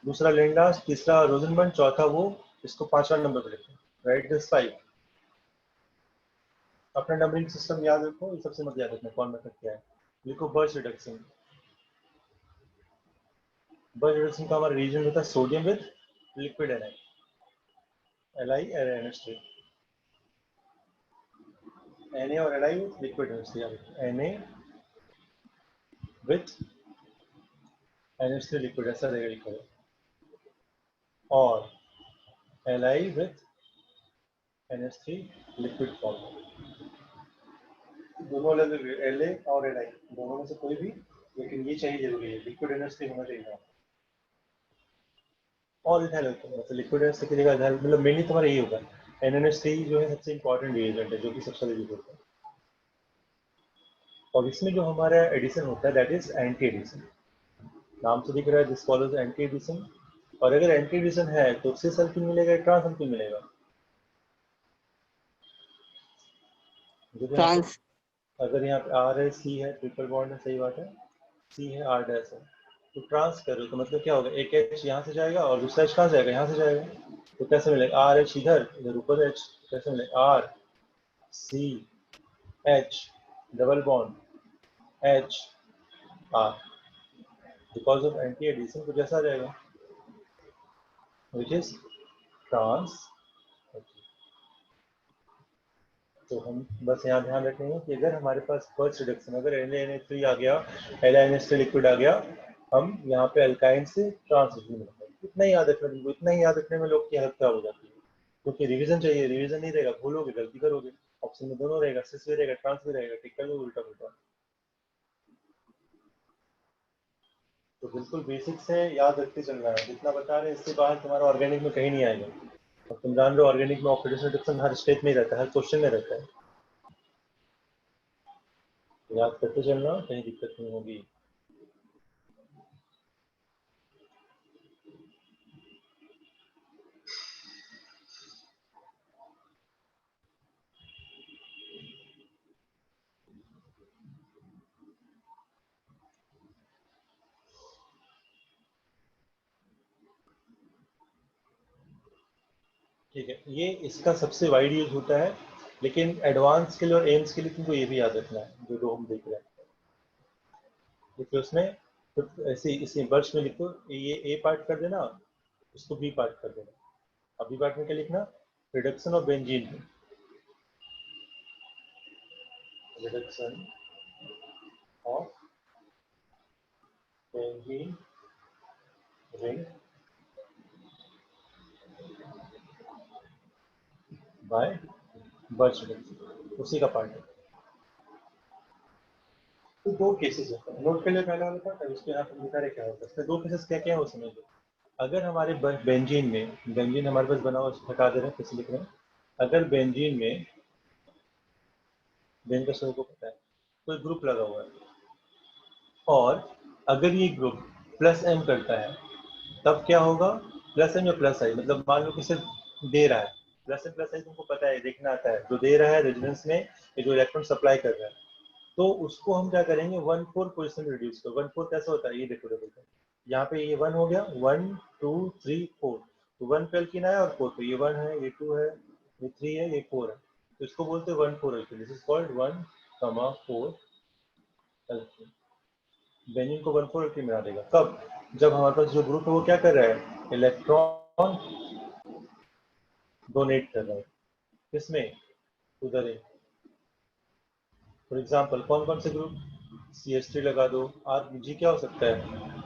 [SPEAKER 1] दूसरा लेंडास, तीसरा रोजनबर्ग, चौथा वो. इसको 5वां नंबर पे लिखो. Right this 5. अपना नंबरिंग सिस्टम याद रखो. ये सबसे मत याद रखना कौन मेथड क्या है. लिखो बर्च रिडक्शन. बर्च रिडक्शन का हमारा रीजन होता है sodium with liquid A9, Li Na और Li with liquid Na with NH3 liquid ऐसा रहेगा लिखा है, और Li with NH3 liquid form, दोनों अलग La और Li दोनों में से कोई भी, लेकिन ये चाहिए जरूरी है, लिक्विड NH3 होना चाहिए। और इथाइल मतलब लिक्विड NH3 की जगह इथाइल, मतलब मेनली तुम्हारा ये होगा। NH3 जो है सबसे इंपॉर्टेंट रिएजेंट है जो कि सबसे यूज होता है, और इसमें जो हमारा एडिशन होता है दैट इज एंटी एडिशन। नाम से दिख रहा है दिस फॉलोज एंटी एडिशन, और अगर एंटी एडिशन है तो सिस सल्फिन मिलेगा, ट्रांस सल्फिन मिलेगा।
[SPEAKER 5] Trans.
[SPEAKER 1] अगर यहाँ पे R है, C है, ट्रिपल बॉन्ड है, सही बात है, C है, R डैश है, तो ट्रांस करो तो मतलब क्या होगा, एक H यहाँ से जाएगा और दूसरा H कहाँ से जाएगा, यहाँ से जाएगा, तो कैसे मिलेगा, R H इधर, इधर ऊपर H, कैसे मिलेगा, R C H double bond H R, because of anti addition तो जैसा आ जाएगा विच इज ट्रांस। तो हम बस यहाँ ध्यान रखेंगे कि अगर हमारे पास फर्स्ट रिडक्शन, अगर LaNH3 आ गया, LaNH3 लिक्विड आ गया, हम यहाँ पे अल्काइन से ट्रांसफिशन मिलेगा। इतना ही याद रखना तुमको, इतना ही याद रखने में लोग की हालत खराब हो जाती है, क्योंकि रिवीजन चाहिए, रिवीजन नहीं रहेगा भूलोगे, गलती करोगे। ऑप्शन में दोनों रहेगा, सिस भी रहेगा, ट्रांस भी रहेगा, टिक कर लो उल्टा पुल्टा। तो बिल्कुल बेसिक से याद रखते चलना है, जितना बता रहे हैं इससे बाहर तुम्हारा ऑर्गेनिक में कहीं नहीं आएगा। अब तुम जान लो ऑर्गेनिक में ऑक्सीडेशन रिडक्शन हर स्टेप में रहता है, हर क्वेश्चन में रहता है, याद करते चलना, कहीं दिक्कत नहीं होगी। ठीक है, ये इसका सबसे वाइड यूज होता है, लेकिन एडवांस के लिए और एम्स के लिए तुमको ये भी याद रखना है, जो हम देख रहे हैं। देखिए उसमें तो ऐसे इसी वर्ष में लिखो, ये ए पार्ट कर देना, उसको बी पार्ट कर देना। अब बी पार्ट में क्या लिखना, reduction of benzene, reduction of benzene ring by Birch reduction, उसी का पार्ट है। तो दो केसेस होते हैं, नोट के लिए पहले वाला पार्ट है, उसके यहाँ पर लिखा है क्या होता है। इसमें दो केसेस क्या क्या है वो समझ लो। अगर हमारे बेंजीन में, बेंजीन हमारे पास बना हुआ, हटा दे रहे हैं, कैसे लिख रहे हैं, अगर बेंजीन में, बेंजीन का सभी को पता है, कोई ग्रुप लगा हुआ है, और अगर ये ग्रुप प्लस एम करता है, तब क्या होगा, प्लस एम या प्लस आई, मतलब मान लो कि सिर्फ दे रहा है, प्लस एम प्लस आई तुमको पता है, देखना आता है, जो दे रहा है रेजोनेंस में, ये जो इलेक्ट्रॉन सप्लाई कर रहा है, तो उसको हम क्या करेंगे, 1-4 पोजिशन रिड्यूस करो। 1-4 कैसा होता है, ये देखो देखो, यहाँ पे ये 1 हो गया, 1 2 3 4, तो 1 पे अल्कीन आया और 4 पे, ये 1 है, ये 2 है, ये 3 है, ये 4 है, तो इसको बोलते हैं 1-4 alkyne, this is called 1,4 alkyne. Benzene को 1,4 अल्कीन बना देगा, कब, जब हमारे पास जो ग्रुप है वो क्या कर रहा है, इलेक्ट्रॉन डोनेट कर रहा है, किसमें, उधर है। फॉर एग्जाम्पल कौन कौन से ग्रुप, CH3 लगा दो, RG क्या हो सकता है,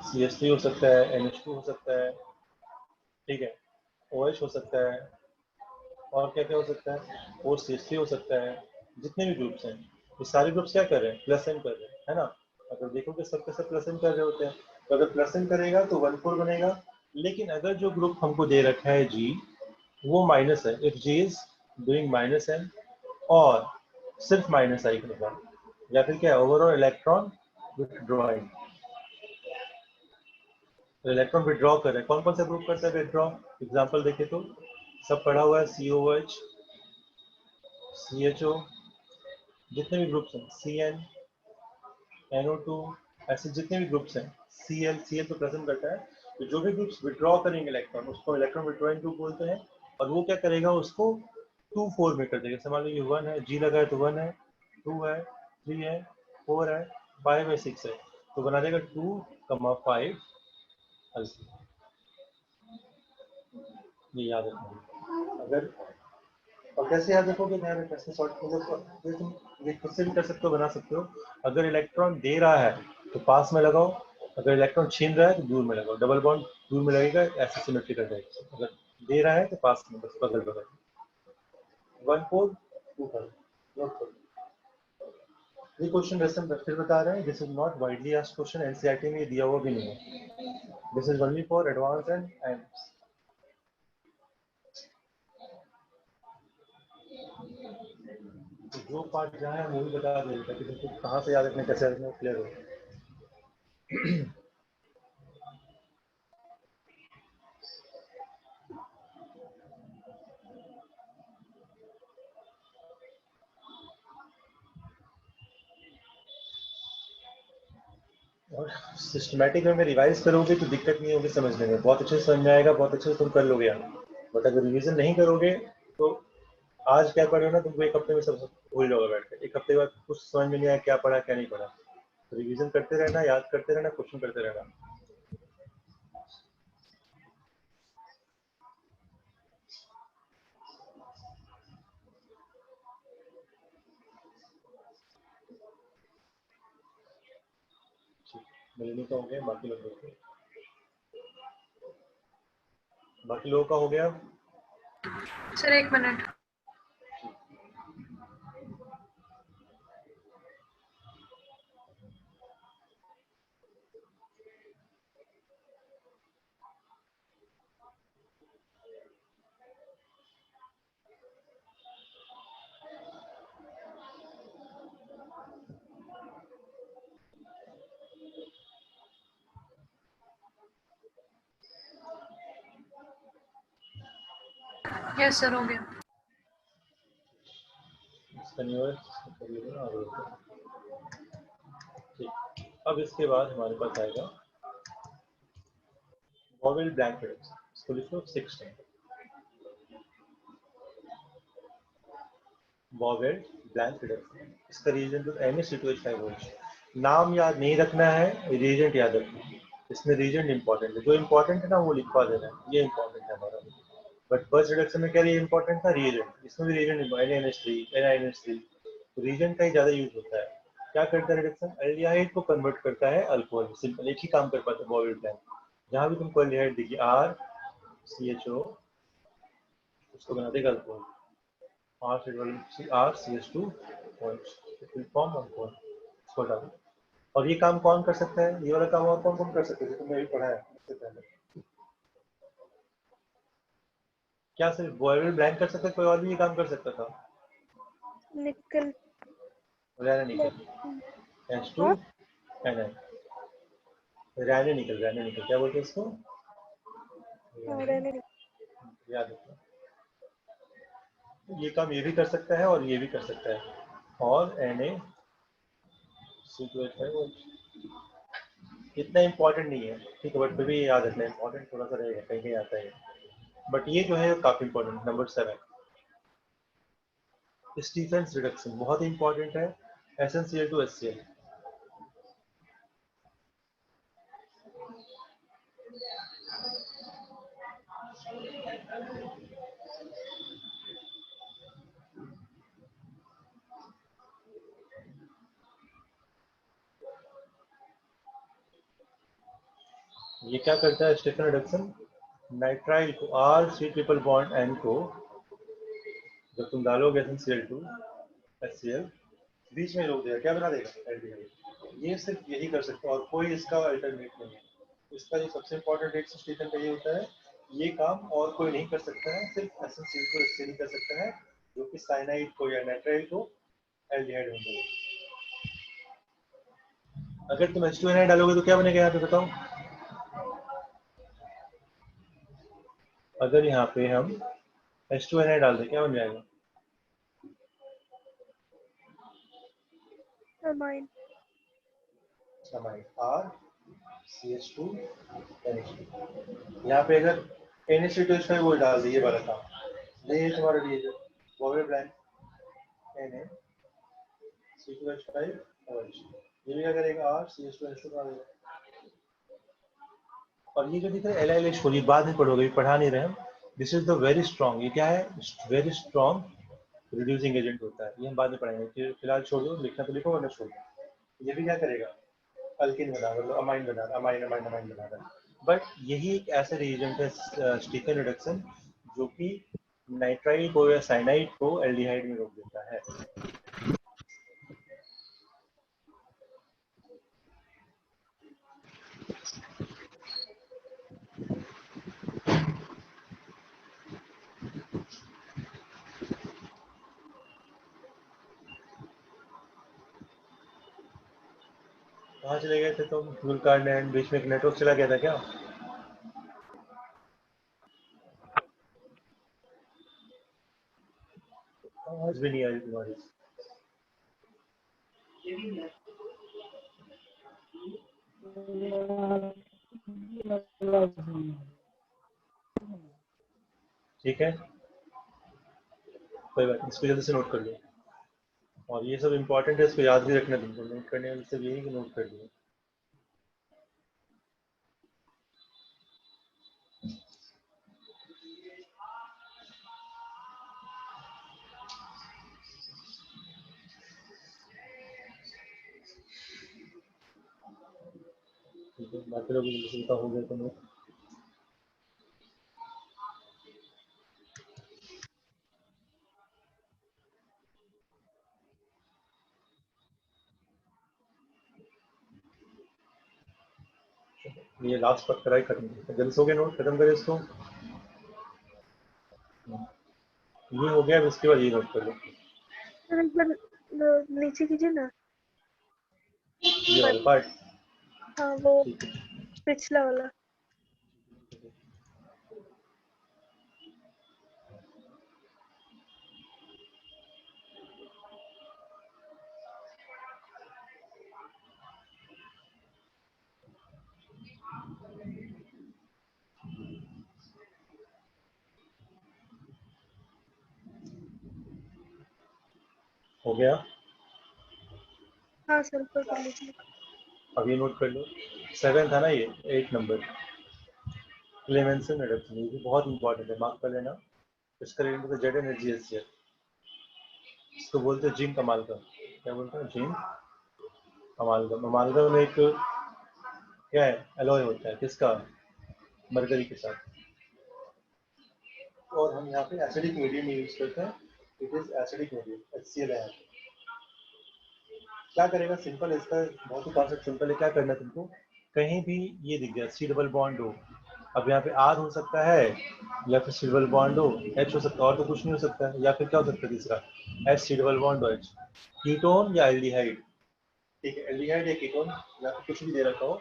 [SPEAKER 1] CH3 हो सकता है, NH2 हो सकता है, ठीक है, OH हो सकता है, और क्या क्या हो सकता है, OCH3 हो सकता है। जितने भी ग्रुप्स हैं, ये सारे ग्रुप्स क्या कर रहे हैं, प्लस एम कर रहे हैं, है ना। अगर देखोगे सबके सब प्लस एम कर रहे होते हैं, तो अगर प्लस एम करेगा तो 1,4 बनेगा। लेकिन अगर जो ग्रुप हमको दे रखा है G, वो माइनस है, if G is doing minus M, और सिर्फ माइनस आई करेगा, या फिर क्या है, ओवरऑल इलेक्ट्रॉन विथड्रॉइंग, तो इलेक्ट्रॉन विड्रॉ कर रहे हैं। कौन कौन सा ग्रुप करता है विड्रॉ, एग्जांपल देखें तो सब पढ़ा हुआ है, COH, CHO, जितने भी ग्रुप्स हैं, CN, NO2, ऐसे जितने भी ग्रुप्स हैं, Cl तो प्रेजेंट करता है, तो जो भी ग्रुप्स विड्रॉ करेंगे इलेक्ट्रॉन, उसको इलेक्ट्रॉन विड्रॉइंग ग्रुप बोलते हैं। और वो क्या करेगा, उसको 2-4 में कर देगा। जैसे मान लो ये 1 है, G लगा है तो 1 है, 2 है, 3 है, 4 है, 5 है, 6 है, तो बना देगा 2,5 अल्कीन। ये याद रखना। अगर, और कैसे याद रखोगे, ध्यान रखना, कैसे सॉर्ट, मतलब तुम ये खुद से भी कर सकते हो, बना सकते हो। अगर इलेक्ट्रॉन दे रहा है तो पास में लगाओ, अगर इलेक्ट्रॉन छीन रहा है तो दूर में लगाओ, डबल बॉन्ड दूर में लगेगा, ऐसे सिमेट्रिकल टाइप से। अगर दे रहा है तो पास में, बस बगल बगल। 1 4 2 करो, नोट करो। ये क्वेश्चन वैसे फिर बता रहे हैं, this is not widely asked question, NCERT में दिया हुआ भी नहीं है। This is only for advance and जो पार्ट जहाँ है वो भी बता दें ताकि तुमको कहाँ से याद रखना, कैसे रखना, क्लियर हो। और सिस्टमैटिक में रिवाइज करोगे तो दिक्कत नहीं होगी समझने में, बहुत अच्छे से समझ में आएगा, बहुत अच्छे से तुम कर लोगे यार। बट अगर रिवीजन नहीं करोगे तो आज क्या पढ़े हो ना, तुमको एक हफ्ते में सब भूल जाओगे बैठ के। एक हफ्ते बाद कुछ समझ में नहीं आया क्या पढ़ा क्या नहीं पढ़ा। तो रिवीजन करते रहना, याद करते रहना, क्वेश्चन करते रहना। मिलने का हो गया, बाकी लोगों का, बाकी लोगों का हो गया।
[SPEAKER 2] Sir 1 minute. यस सर, हो गया।
[SPEAKER 1] ठीक, अब इसके बाद हमारे पास आएगा वॉवेल ब्लैंक रिडक्शन। इसको लिखो 6 टाइम, वॉवेल ब्लैंक रिडक्शन। इसका रीजन तो NaC2H5OH। नाम याद नहीं रखना है, रीजेंट याद रखना है। इसमें रीजेंट इंपॉर्टेंट है, जो इंपॉर्टेंट है ना वो लिखवा देना है, ये इंपॉर्टेंट है हमारा। बट फर्स्ट रिडक्शन में क्या इंपॉर्टेंट था, रीजेंट। इसमें भी रीजेंट NaNH3 NiNH3, रीजेंट का ही ज्यादा यूज होता है। क्या करता है रिडक्शन, एल्डिहाइड को कन्वर्ट करता है अल्कोहल। सिंपल एक ही काम कर पाता है वॉवेल ब्लैंक। जहां भी तुमको एल्डिहाइड देखिए RCHO, उसको बना देगा अल्कोहल। RCH2 फॉर्म अल्कोहल, इसको हटा दो। और ये काम कौन कर सकता है, ये वाला काम और कौन कौन कर सकता है, तुमने अभी पढ़ा है इससे पहले। क्या सिर्फ वॉवेल ब्लैंक कर सकता है, कोई और भी ये काम कर सकता था?
[SPEAKER 2] निकल
[SPEAKER 1] रैने निकल, H2 Ni, रैने निकल, क्या बोलते हैं इसको,
[SPEAKER 2] रहने
[SPEAKER 1] याद रखना। ये काम ये भी कर सकता है और ये भी कर सकता है। और NaC2H5OH इतना इंपॉर्टेंट नहीं है, ठीक है, बट फिर भी याद रखना, इंपॉर्टेंट थोड़ा सा रहेगा, कहीं कहीं आता है। बट ये जो है काफी इंपॉर्टेंट, नंबर 7 स्टीफेंस रिडक्शन बहुत इंपॉर्टेंट है। SnCl to HCl। ये क्या करता है स्टीफन रिडक्शन, नाइट्राइल को R3 ट्रिपल बॉन्ड N को जब तुम डालोगे SnCl2 HCl, बीच में रोक देगा, क्या बना देगा, एल्डिहाइड। ये सिर्फ यही कर सकता है और कोई इसका अल्टरनेट नहीं है। इसका जो सबसे इंपॉर्टेंट रेट स्टीफन का ये होता है, ये काम और कोई नहीं कर सकता है, सिर्फ SnCl2 इससे नहीं कर सकता है, जो कि साइनाइड को या नाइट्राइल को एल्डिहाइड होंगे। अगर तुम H2Ni डालोगे तो क्या बनेगा यहाँ पे बताओ। अगर यहाँ पे हम H2Ni डाल दें क्या बन जाएगा,
[SPEAKER 2] अमाइन।
[SPEAKER 1] Amine RCH2 NH2। यहाँ पे अगर NH2H5 वो डाल दिए वाला काम, ये तुम्हारा रीजन वॉवेल ब्लैंक NaC2H5OH, ये भी क्या करेगा RCH2 NH2 डाल देगा। और ये जो दिख रहा है LiLH को, ये बाद में पढ़ोगे, पढ़ा नहीं रहे हम। This is the very strong, ये क्या है, वेरी स्ट्रॉन्ग रिड्यूसिंग एजेंट होता है, ये हम बाद में पढ़ाएंगे। फिलहाल छोड़ दो, लिखना तो लिखो वरना छोड़ दो। ये भी क्या करेगा, अल्किन बना रहा है, अमाइन बना रहा है, अमाइन अमाइन अमाइन बना रहा है। बट यही एक ऐसा रिएजेंट है स्टीफन रिडक्शन जो कि नाइट्राइल को या साइनाइड को एल्डिहाइड में रोक देता है। कहाँ चले गए थे तुम? फ्यूल कार्ड एंड बीच में एक नेटवर्क चला गया था क्या? आवाज भी नहीं आ रही तुम्हारी। ठीक है, कोई बात नहीं, इसको जल्दी से नोट कर लो। और ये सब इंपॉर्टेंट है, इसको याद भी रखना तुमको। नोट करने में सिर्फ यही कि नोट कर दिया। ठीक है, बाकी लोग जल्दी से हो गया तो नोट। ये लास्ट पर कराई खत्म, जल्दी से हो गया, नोट खत्म करें इसको। ये हो गया, इसके बाद ये नोट कर लो।
[SPEAKER 2] सर एक बार नीचे कीजिए ना।
[SPEAKER 1] ये वाला पार्ट।
[SPEAKER 2] हाँ वो
[SPEAKER 1] ठीक है,
[SPEAKER 2] पिछला वाला।
[SPEAKER 1] हो गया।
[SPEAKER 2] हाँ सर ऊपर कर लीजिए।
[SPEAKER 1] अब ये नोट कर लो, 7 था ना ये, 8 नंबर क्लेमेंसन रिडक्शन। ये भी बहुत इंपॉर्टेंट है, मार्क कर लेना। इसका रिलेटेड तो जेड एनर्जी है, इसको बोलते हैं जिंक अमालगम। क्या बोलते हैं? जिंक अमालगम। अमालगम एक क्या है, एलॉय होता है, किसका? मरकरी के साथ। और हम यहाँ पे एसिडिक मीडियम यूज करते हैं। It is acidic medium, HCl है। क्या करेगा? सिंपल, इसका बहुत ही कॉन्सेप्ट सिंपल है। क्या करना है तुमको? कहीं भी ये दिख गया सी डबल बॉन्ड हो, अब यहाँ पे आर हो सकता है, या फिर सी डबल बॉन्ड हो, एच हो सकता है, और तो कुछ नहीं हो सकता है। या फिर क्या हो सकता है तीसरा? एच सी डबल बॉन्ड हो, एच। कीटोन या एल्डिहाइड, ठीक है, एल्डिहाइड या कीटोन, या फिर कुछ भी दे रखा हो।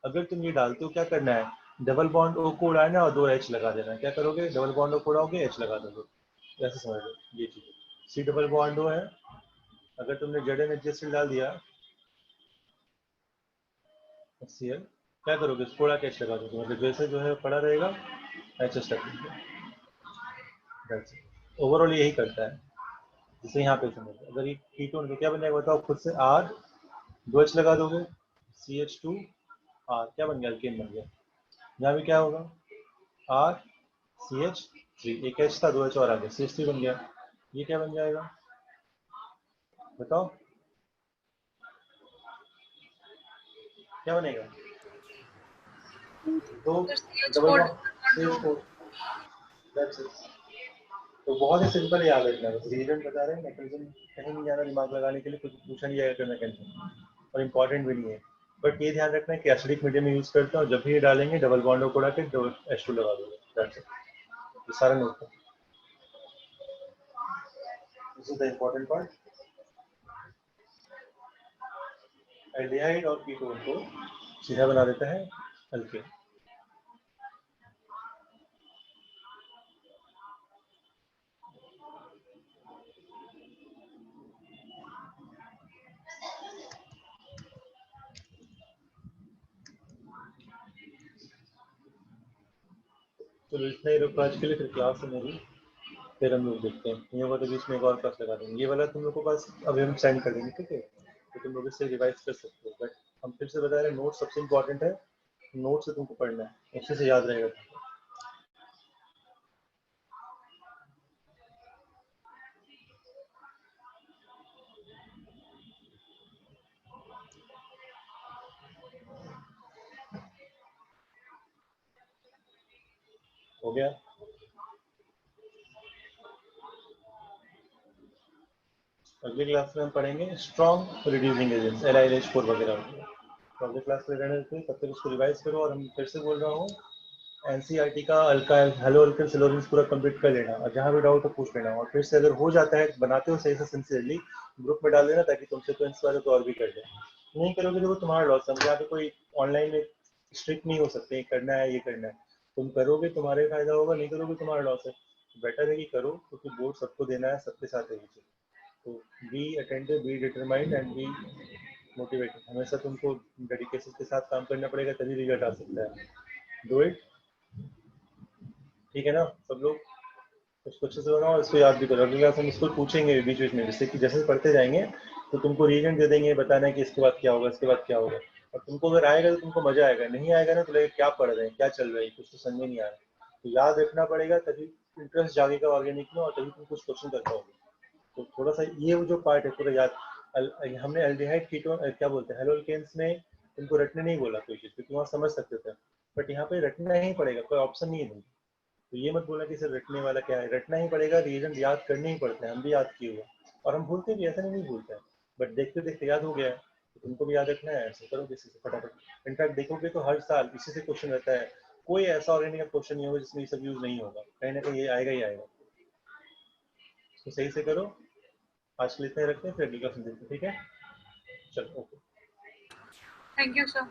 [SPEAKER 1] अगर तुम ये डालते हो, क्या करना है? डबल बॉन्ड ओ को उड़ाना और 2 एच लगा देना है। क्या करोगे? डबल बॉन्ड ओ को उड़ाओगे, एच लगा दोगे। ऐसे समझ लो ये चीज। सी डबल बॉन्ड ओ है, अगर तुमने जेड एन एच डाल दिया HCl, क्या करोगे? इसको उड़ा के एच लगा दोगे, मतलब जैसे जो है पड़ा रहेगा, एच एच लग देंगे। ओवरऑल यही करता है, जैसे यहाँ पे समझ लो। अगर ये कीटोन तो क्या बन जाएगा बताओ खुद से? आर, 2 एच लगा दोगे, CH2 आर, क्या बन गया? अल्केन बन गया। यहाँ भी क्या होगा? आर CH3, एक एच था, 2 एच और आ गया, CH3 बन गया। ये क्या बन जाएगा बताओ? क्या बनेगा? तो double
[SPEAKER 2] quote
[SPEAKER 1] bond CH4, that's it. तो बहुत ही सिंपल है, याद रखना। बस रीजन बता रहे हैं, मैकेनिज्म कहीं नहीं जाना दिमाग लगाने के लिए, कुछ पूछा नहीं जाएगा कि मैकेनिज्म, और इम्पोर्टेंट भी नहीं है। बट ये ध्यान रखना है कि एसिडिक मीडियम में यूज करते हैं, और जब भी ये डालेंगे डबल बॉन्ड को उड़ा के H2 लगा दोगे, दैट्स इट। ये सारा नोट है, this is the important part. Aldehyde और कीटोन को सीधा बना देता है अल्केन। चलो इतना ही रखो आज के लिए, फिर क्लास है मेरी, फिर हम लोग देखते हैं। ये वाला बीच में एक और क्लास लगा देंगे, ये वाला तुम लोग को पास अभी हम सेंड कर देंगे, ठीक है? तो तुम लोग इससे रिवाइज कर सकते हो। बट हम फिर से बता रहे हैं, नोट सबसे इम्पोर्टेंट है, नोट से तुमको पढ़ना है, अच्छे से याद रहेगा तुमको। हो गया? अगली क्लास में हम पढ़ेंगे स्ट्रॉन्ग रिड्यूसिंग एजेंट्स LiH4 वगैरह। तो अगली क्लास में रहने देते हैं, तब तक इसको रिवाइज करो। और हम फिर से बोल रहा हूँ, एनसीईआरटी का अल्काइल हेलो अल्किल सिलोरेंस पूरा कंप्लीट कर लेना, और जहाँ भी डाउट हो पूछ लेना। और फिर से अगर हो जाता है, बनाते हो सही से सिंसियरली, ग्रुप में डाल देना ताकि तुमसे तो इंस्पायर तो और भी कर दे। नहीं करोगे तो वो तुम्हारा लॉस है। हम यहाँ पे कोई ऑनलाइन में स्ट्रिक्ट नहीं हो सकते, करना है ये करना है। तुम करोगे तुम्हारे फायदा होगा, नहीं करोगे तुम्हारा लॉस है। बेटर है कि करो, क्योंकि बोर्ड सबको देना है, सबके साथ है। तो be attentive, be determined and be motivated. हमेशा तुमको डेडिकेशन के साथ काम करना पड़ेगा, तभी रिजल्ट आ सकता है। Do it. ठीक है ना सब लोग? उसको अच्छे से बनाओ, इसको याद भी करो। अगली क्लास हम इसको पूछेंगे बीच बीच में, जिससे कि जैसे पढ़ते जाएंगे तो तुमको रीजन दे देंगे, बताना है कि इसके बाद क्या होगा, इसके बाद क्या होगा। और तुमको अगर आएगा तो तुमको मजा आएगा, नहीं आएगा ना तो लगेगा क्या पढ़ रहे हैं, क्या चल रहा है, कुछ तो समझ में नहीं आ रहा। तो याद रखना पड़ेगा, तभी इंटरेस्ट जागेगा ऑर्गेनिक में, और तभी तुम कुछ क्वेश्चन कर पाओगे। तो थोड़ा सा ये जो पार्ट है पूरा याद। हमने एल्डिहाइड कीटोन क्या बोलते हैं, हेलोल्केन्स में तुमको रटने नहीं बोला कोई चीज, क्योंकि वहाँ समझ सकते थे। बट यहाँ पे रटना ही पड़ेगा, कोई ऑप्शन नहीं है तुमको। तो ये मत बोला कि सर रटने वाला क्या है, रटना ही पड़ेगा। रीजन याद करने ही पड़ते हैं, हम भी याद किए हुए, और हम भूलते भी, ऐसा नहीं भूलते हैं। बट देखते देखते याद हो गया है, तो तुमको भी याद रखना है। ऐसे करो किसी से फटाफट। इनफैक्ट देखोगे तो हर साल इसी से क्वेश्चन रहता है। कोई ऐसा ऑर्गेनिक का क्वेश्चन नहीं होगा जिसमें ये सब यूज नहीं होगा, कहीं ना कहीं ये आएगा ही आएगा। तो सही से करो। आज के लिए इतना ही रखते हैं, फिर अगली क्लास में देखते हैं। ठीक है, चलो ओके।
[SPEAKER 2] Thank you sir.